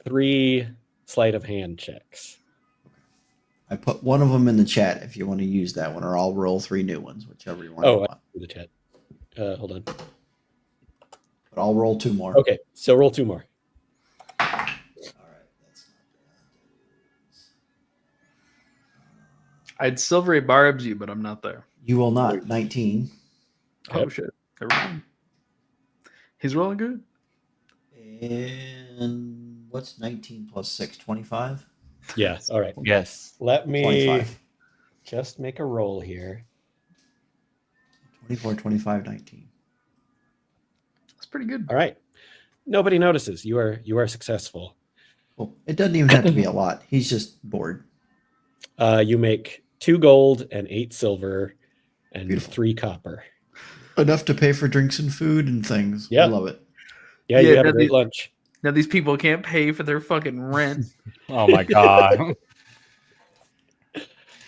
3 sleight of hand checks. I put one of them in the chat if you want to use that one, or I'll roll 3 new ones, whichever you want. Oh, I see the chat. Hold on. But I'll roll 2 more. Okay, so roll 2 more. All right, that's I'd silvery barbs you, but I'm not there. You will not. 19. Oh Yep. shit! Never mind. He's rolling good. And what's 19 plus 6? 25? Yeah, all right. Yes. Let me 25. just make a roll here. 24, 25, 19. That's pretty good. All right. Nobody notices. You are successful. Well, it doesn't even have to be a lot. He's just bored. You make 2 gold and 8 silver and Beautiful. 3 copper. Enough to pay for drinks and food and things. Yeah. I love it. Yeah, you Yeah, have a that'd great be- lunch. Now these people can't pay for their fucking rent. Oh my god.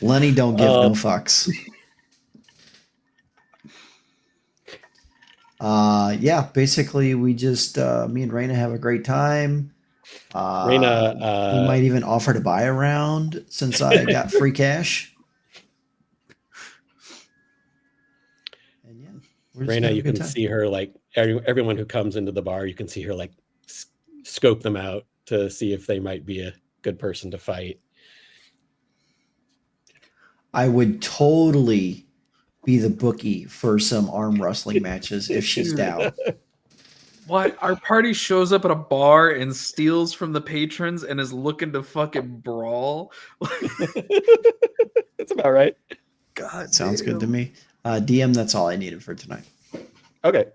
Lenny don't give no fucks. Yeah, basically we just me and Raina have a great time. Raina, he might even offer to buy a round since I got free cash. And yeah, we're just having Raina, a you good can time. see her like everyone who comes into the bar, you can see her like scope them out to see if they might be a good person to fight. I would totally be the bookie for some arm wrestling matches if she's down. What? Our party shows up at a bar and steals from the patrons and is looking to fucking brawl. That's about right. God, sounds good to me. DM, that's all I needed for tonight. Okay.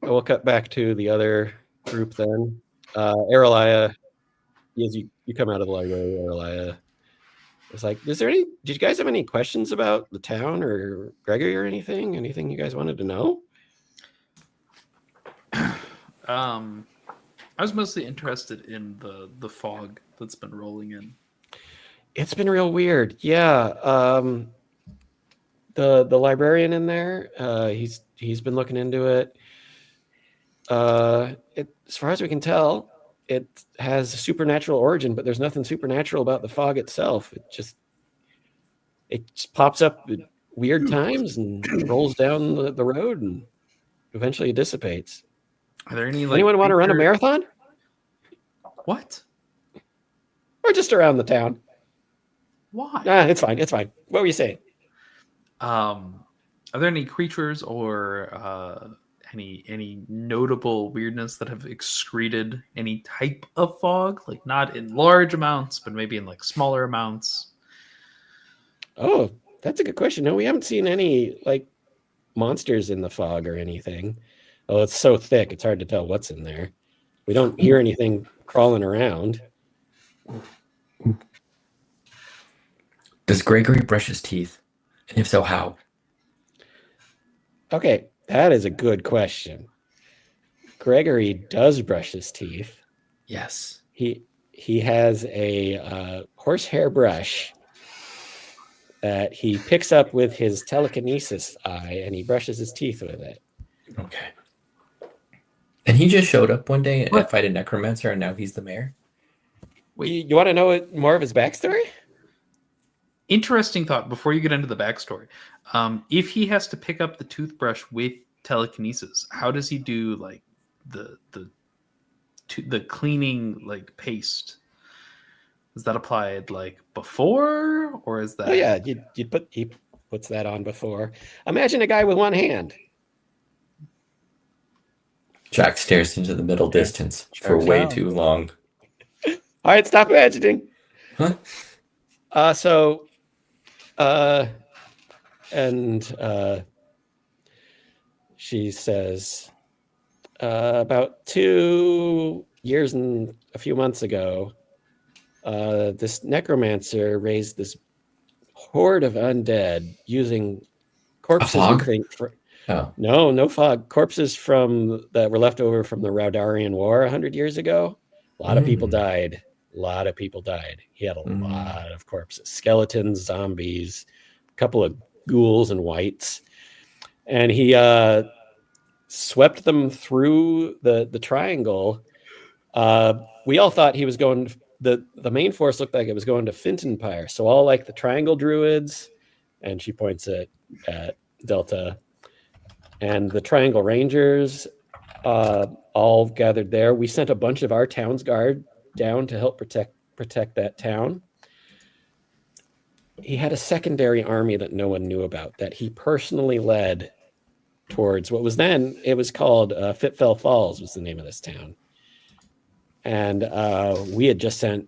We'll cut back to the other group then. Aralaya, as you come out of the library, Aralaya was like, did you guys have any questions about the town or Gregory or anything? Anything you guys wanted to know? I was mostly interested in the fog that's been rolling in. It's been real weird. Yeah. The librarian in there, he's been looking into it. As far as we can tell, it has a supernatural origin, but there's nothing supernatural about the fog itself. It just pops up at weird times and rolls down the road and eventually it dissipates. Are there any Anyone want to run a marathon? What? Or just around the town? Why? It's fine. It's fine. What were you saying? Are there any creatures or any notable weirdness that have excreted any type of fog? Like not in large amounts, but maybe in like smaller amounts? Oh, that's a good question. No, we haven't seen any like monsters in the fog or anything. Oh, it's so thick, it's hard to tell what's in there. We don't hear anything crawling around. Does Gregory brush his teeth? And if so, how? Okay, that is a good question. Gregory does brush his teeth. Yes. He has a horsehair brush that he picks up with his telekinesis eye, and he brushes his teeth with it. Okay. And he just showed up one day and fight a necromancer, and now he's the mayor? Wait, you want to know more of his backstory? Interesting thought before you get into the backstory. If he has to pick up the toothbrush with telekinesis, how does he do like the cleaning like paste? Is that applied like before, or is that? Oh yeah, he puts that on before. Imagine a guy with one hand. Jack stares into the middle distance for way too long. All right, stop imagining. Huh? She says, about 2 years and a few months ago, this necromancer raised this horde of undead using corpses. A fog? We think Oh. No fog. Corpses that were left over from the Raudarian War 100 years ago. A lot of people died. He had a lot of corpses, skeletons, zombies, a couple of ghouls and wights. And he swept them through the triangle. We all thought he was going, the main force looked like it was going to Fintonpire. So all like the triangle druids, and she points at Delta, and the triangle rangers all gathered there. We sent a bunch of our town's guard down to help protect that town. He had a secondary army that no one knew about that he personally led towards what was then, it was called Fitfell Falls was the name of this town. And we had just sent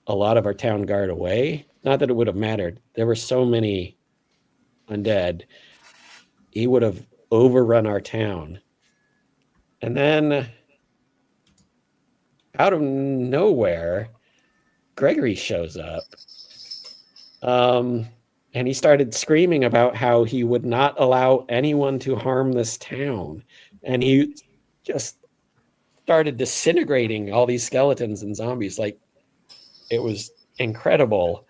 a lot of our town guard away. Not that it would have mattered. There were so many undead. He would have overrun our town. And then out of nowhere, Gregory shows up. And he started screaming about how he would not allow anyone to harm this town. And he just started disintegrating all these skeletons and zombies. Like, it was incredible.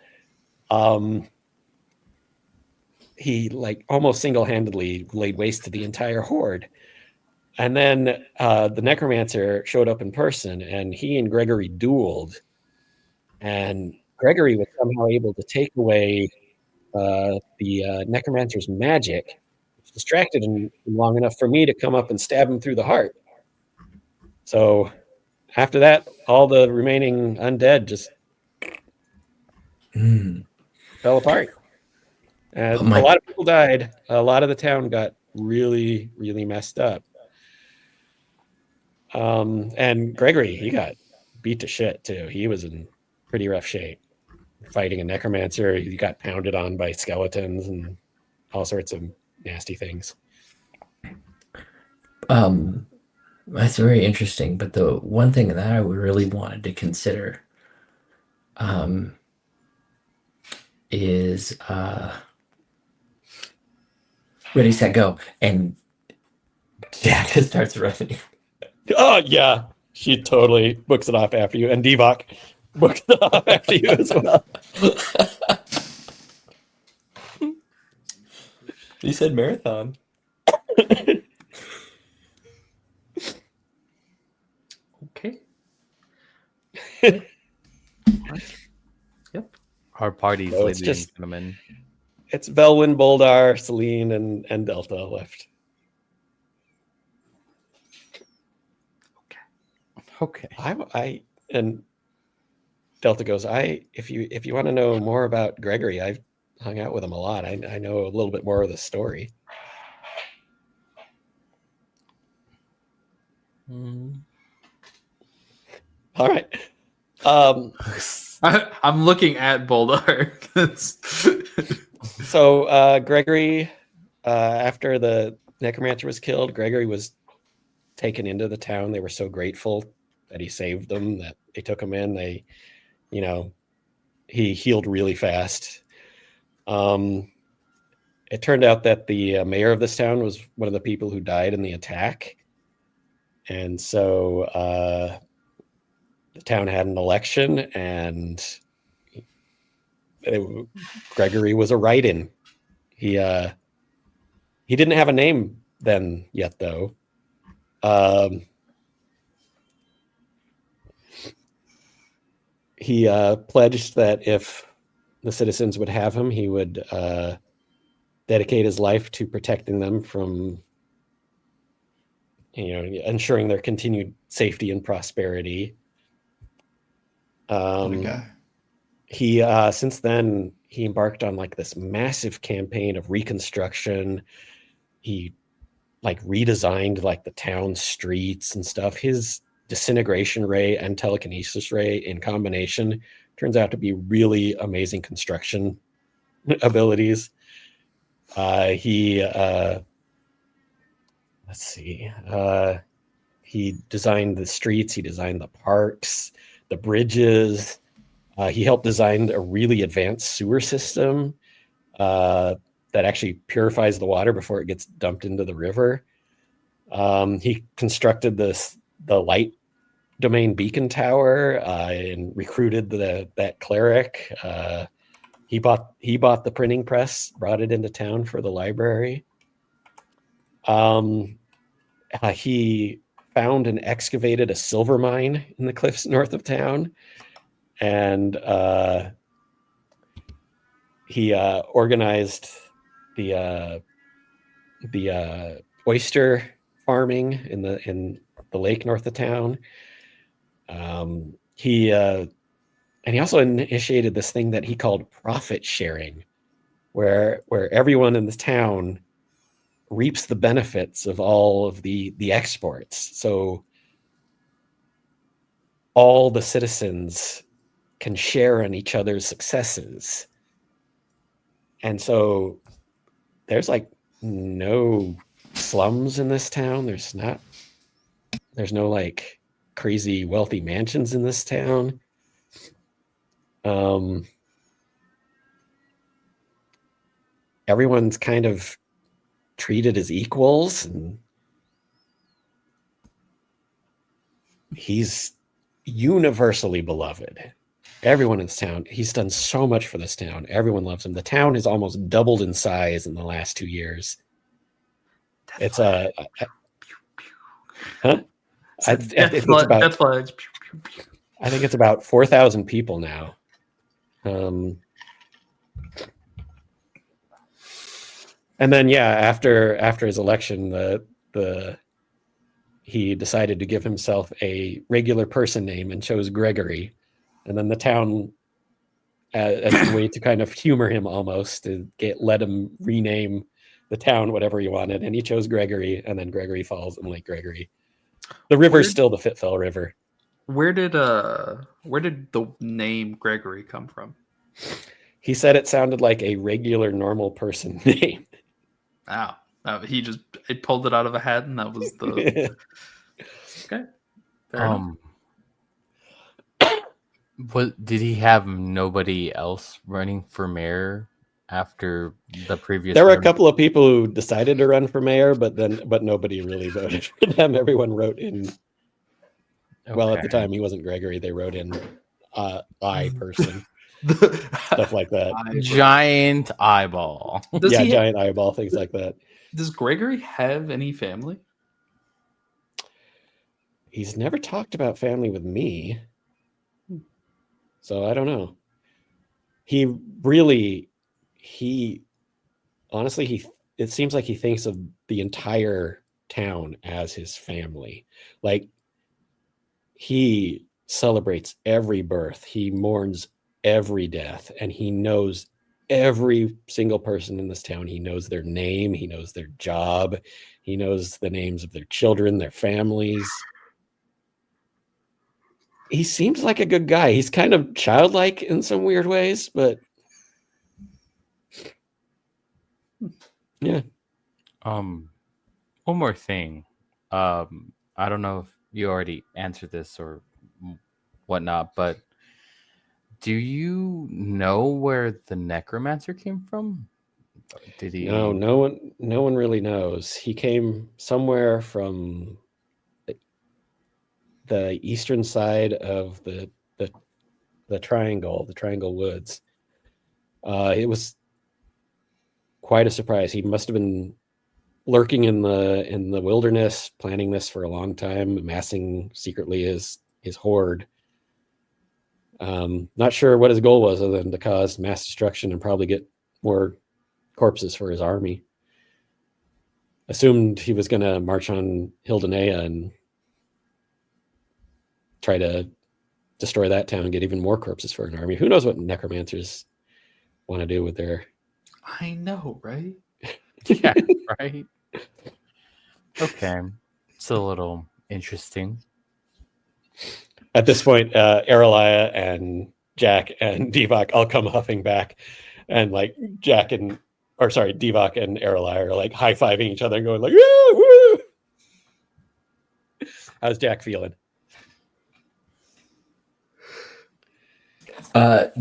He like almost single-handedly laid waste to the entire horde. And then the necromancer showed up in person, and he and Gregory dueled. And Gregory was somehow able to take away the necromancer's magic, distracted long enough for me to come up and stab him through the heart. So after that, all the remaining undead just Mm. fell apart. But And my a lot of people died. A lot of the town got really, really messed up. And Gregory, he got beat to shit too. He was in pretty rough shape. Fighting a necromancer, he got pounded on by skeletons and all sorts of nasty things. That's very interesting. But the one thing that I really wanted to consider is ready, set, go. And Jack starts running. Oh yeah, she totally books it off after you, and Devok books it off after you as well. He said marathon. Okay. Yep. Our parties, So it's ladies just- and gentlemen. It's Velwyn, Boldar, Celine, and Delta left. Okay. I and Delta goes, if you want to know more about Gregory, I've hung out with him a lot. I know a little bit more of the story. All right. I'm looking at Boldar. So Gregory, after the necromancer was killed, Gregory was taken into the town. They were so grateful that he saved them that they took him in. They, he healed really fast. It turned out that the mayor of this town was one of the people who died in the attack. And so the town had an election, and Gregory was a write-in. He didn't have a name then yet, though. He pledged that if the citizens would have him, he would dedicate his life to protecting them from, ensuring their continued safety and prosperity. What a guy. He since then he embarked on like this massive campaign of reconstruction. He like redesigned like the town streets and stuff. His disintegration ray and telekinesis ray in combination turns out to be really amazing construction abilities. He designed the streets, he designed the parks, the bridges. He helped design a really advanced sewer system that actually purifies the water before it gets dumped into the river. He constructed the light domain beacon tower and recruited that cleric. He bought the printing press, brought it into town for the library. He found and excavated a silver mine in the cliffs north of town, and he organized the oyster farming in the lake north of town. He also initiated this thing that he called profit sharing, where everyone in the town reaps the benefits of all of the exports. So all the citizens can share in each other's successes. And so there's like no slums in this town. There's no like crazy wealthy mansions in this town. Everyone's kind of treated as equals, and he's universally beloved. Everyone in this town, he's done so much for this town. Everyone loves him. The town has almost doubled in size in the last 2 years. It's a huh? I think it's about 4,000 people now. And then after his election, he decided to give himself a regular person name and chose Gregory. And then the town, as a way to kind of humor him almost, to let him rename the town whatever he wanted, and he chose Gregory, and then Gregory Falls in Lake Gregory. The river's still the Fitfell River. Where did the name Gregory come from? He said it sounded like a regular, normal person name. Wow. He pulled it out of a hat, and that was the okay. Fair enough. What did he have? Nobody else running for mayor after the previous? There were a couple of people who decided to run for mayor, but nobody really voted for them. Everyone wrote in. Okay. Well, at the time he wasn't Gregory. They wrote in I person. Stuff like that. Giant eyeball. Giant eyeball, things like that. Does Gregory have any family? He's never talked about family with me. So I don't know. Honestly, it seems like he thinks of the entire town as his family. Like, he celebrates every birth. He mourns every death, and he knows every single person in this town. He knows their name. He knows their job. He knows the names of their children, their families. He seems like a good guy. He's kind of childlike in some weird ways, but yeah. One more thing. I don't know if you already answered this or whatnot, but do you know where the necromancer came from? Did he? No one really knows. He came somewhere from the eastern side of the Triangle Woods. It was quite a surprise. He must have been lurking in the wilderness, planning this for a long time, amassing secretly his horde. Not sure what his goal was, other than to cause mass destruction and probably get more corpses for his army. Assumed he was going to march on Hildenea and try to destroy that town and get even more corpses for an army. Who knows what necromancers want to do with their... I know, right? Yeah, right? Okay. It's a little interesting. At this point, Areliah and Jack and Devok all come huffing back, and like Devok and Areliah are like high-fiving each other and going like, woo, woo. How's Jack feeling?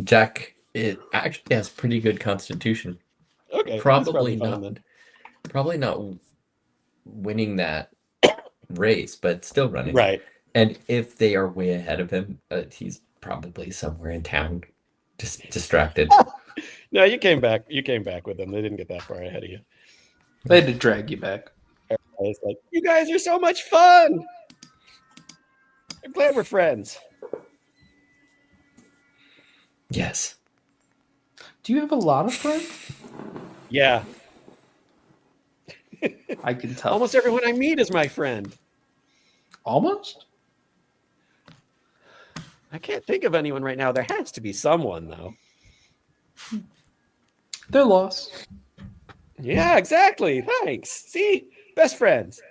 Jack, it actually has pretty good constitution. Okay, probably not winning that race, but still running. Right. And if they are way ahead of him, he's probably somewhere in town, just distracted. No, you came back with them. They didn't get that far ahead of you. They had to drag you back. I was like, you guys are so much fun. I'm glad we're friends. Yes. Do you have a lot of friends? Yeah. I can tell. Almost everyone I meet is my friend. Almost? I can't think of anyone right now. There has to be someone, though. They're lost. Yeah, exactly. Thanks. See? Best friends.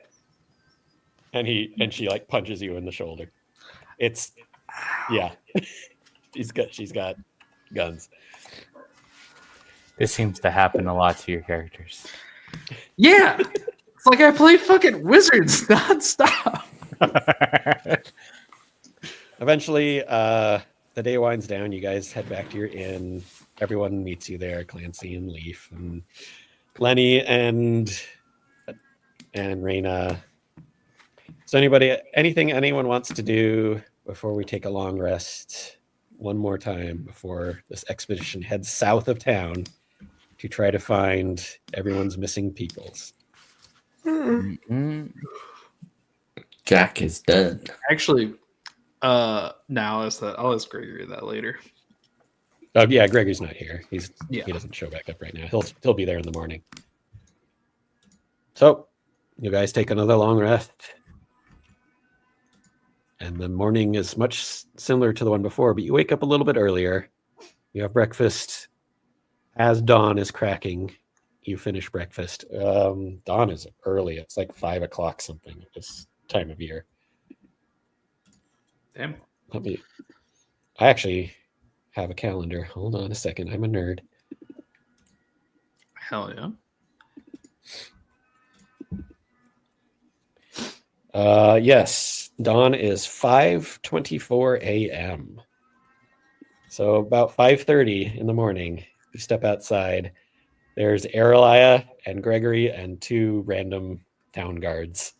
And she like punches you in the shoulder. It's yeah. she's got guns. This seems to happen a lot to your characters. Yeah. It's like I play fucking wizards nonstop. Eventually, the day winds down. You guys head back to your inn. Everyone meets you there. Clancy and Leaf and Lenny and Raina. So anything anyone wants to do before we take a long rest one more time before this expedition heads south of town to try to find everyone's missing peoples? Mm-hmm. Jack is done. Actually, now I'll ask Gregory that later. Oh yeah, Gregory's not here. He Yeah. doesn't show back up right now. He'll be there in the morning. So, you guys take another long rest. And the morning is much similar to the one before, but you wake up a little bit earlier. You have breakfast as dawn is cracking. You finish breakfast. Dawn is early. It's like 5 o'clock something at this time of year. Damn. I actually have a calendar. Hold on a second. I'm a nerd. Hell yeah. Yes, dawn is 5:24 a.m. So about 5:30 in the morning, you step outside. There's Areliah and Gregory and 2 random town guards,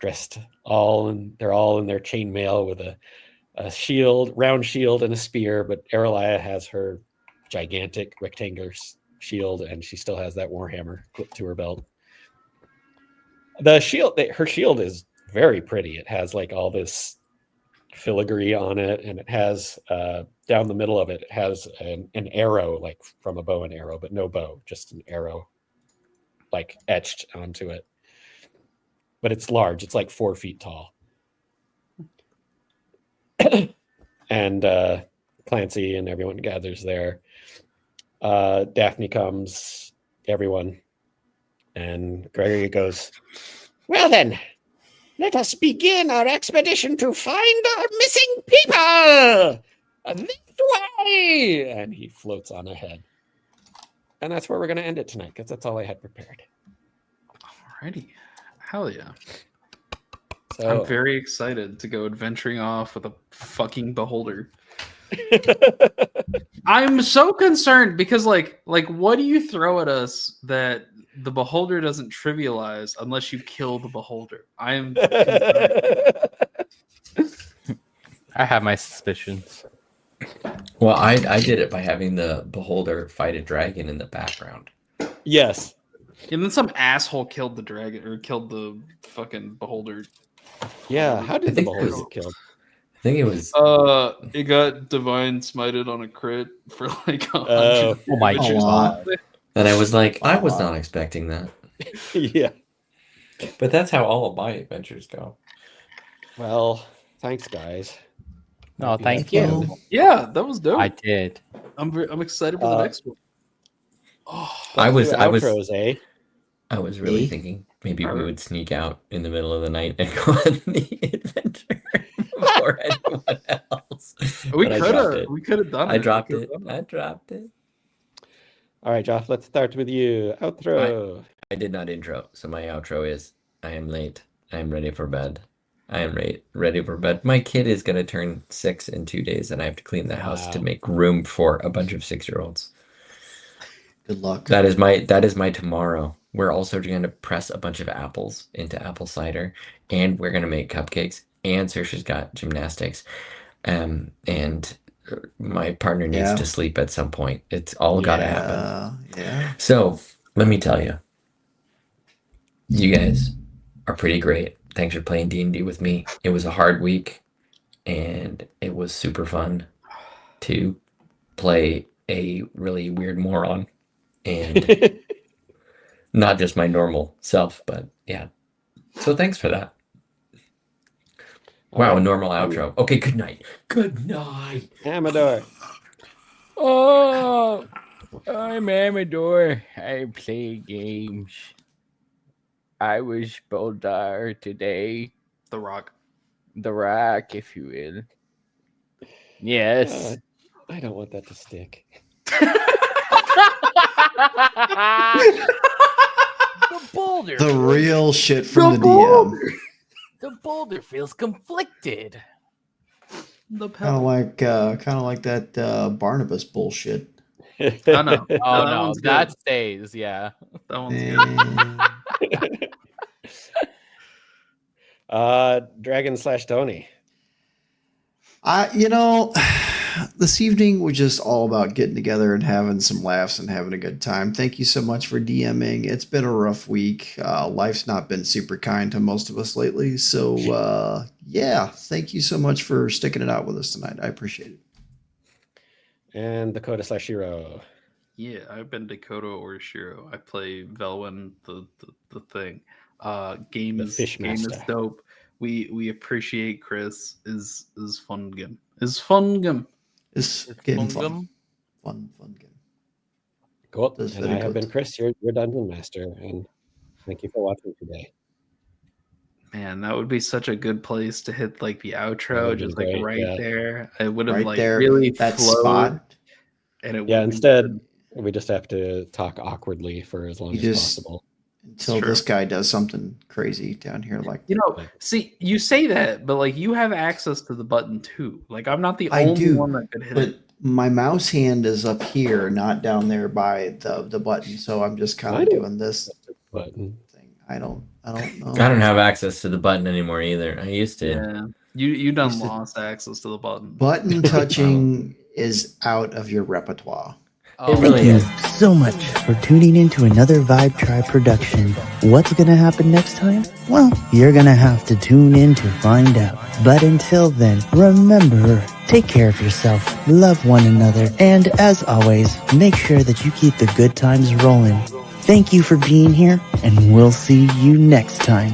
dressed they're all in their chainmail with a shield, round shield, and a spear. But Areliah has her gigantic rectangular shield, and she still has that warhammer clipped to her belt. The shield, her shield is very pretty. It has like all this filigree on it, and it has down the middle of it, it has an arrow, like from a bow and arrow, but no bow, just an arrow like etched onto it. But it's large. It's like 4 feet tall. And Clancy and everyone gathers there. Daphne comes, everyone. And Gregory goes, "Well then, let us begin our expedition to find our missing people! This way!" And he floats on ahead. And that's where we're going to end it tonight, because that's all I had prepared. Alrighty. Hell yeah. So, I'm very excited to go adventuring off with a fucking beholder. I'm so concerned because like what do you throw at us that the beholder doesn't trivialize unless you kill the beholder? I'm concerned. I have my suspicions. Well, I did it by having the beholder fight a dragon in the background. yes. And then some asshole killed the dragon or killed the fucking beholder. Yeah. How I did the think beholder it was- get killed? I think it was. It got divine smited on a crit for like 100. Oh. Oh my damage or God. something. And I was like, I was not expecting that. Yeah. But that's how all of my adventures go. Well, thanks, guys. No, Hope thank had you. fun. Yeah, that was dope. I did. I'm excited for the next one. Oh, I was- Do I was- outros, eh? I was really Me? thinking maybe we would sneak out in the middle of the night and go on the adventure before anyone else. we But I could dropped have. it. We could have done it. I dropped We it. could've done I dropped it. All right, Josh, let's start with you. Outro. I did not intro, so my outro is I am late. I am ready for bed. I am ready for bed. My kid is going to turn 6 in 2 days, and I have to clean the house to Wow. make room for a bunch of 6-year-olds. Good luck. That is my tomorrow. We're also going to press a bunch of apples into apple cider, and we're going to make cupcakes. And Saoirse's got gymnastics, and my partner needs Yeah. to sleep at some point. It's all got to happen. Yeah. So let me tell you, you guys are pretty great. Thanks for playing D&D with me. It was a hard week, and it was super fun to play a really weird moron, and not just my normal self, but yeah. So thanks for that. Wow, a normal outro. Okay, good night. Good night. Amador. Oh, I'm Amador. I play games. I was Boldar today. The Rock. The Rock, if you will. Yes. I don't want that to stick. The boulder. The real shit from the DM. The boulder feels conflicted. The Kind of like that Barnabas bullshit. Oh, no. Oh that no, one's that good. stays. Yeah. That one's good. Dragon/Tony. This evening was just all about getting together and having some laughs and having a good time. Thank you so much for DMing. It's been a rough week. Life's not been super kind to most of us lately. So, yeah, thank you so much for sticking it out with us tonight. I appreciate it. And Dakota/Shiro. Yeah, I've been Dakota or Shiro. I play Velwyn, the thing. Game The is Fishmaster. dope. We appreciate Chris. Is fun game. Is fun game. It's getting fun. Fungum. Fun game. Cool. That's And very I have good. been Chris, your dungeon master, and thank you for watching today. Man, that would be such a good place to hit like the outro, would've been just like great, right yeah. there. It would have Right like there, really that flowed, spot. and it would Yeah, have been instead good. we just have to talk awkwardly for as long You as just- possible. Until True. this guy does something crazy down here, like You know, see, you say that, but like you have access to the button too. Like I'm not the I only do, one that could hit but it. my mouse hand is up here, not down there by the button. So I'm just kind I of don't- doing this Button. thing. I don't know. I don't have access to the button anymore either. I used to. Yeah, you done Used to- lost access to the button. Button touching is out of your repertoire. Oh, It really Thank is. you so much for tuning in to another Vibe Tribe production. What's going to happen next time? Well, you're going to have to tune in to find out. But until then, remember, take care of yourself, love one another, and as always, make sure that you keep the good times rolling. Thank you for being here, and we'll see you next time.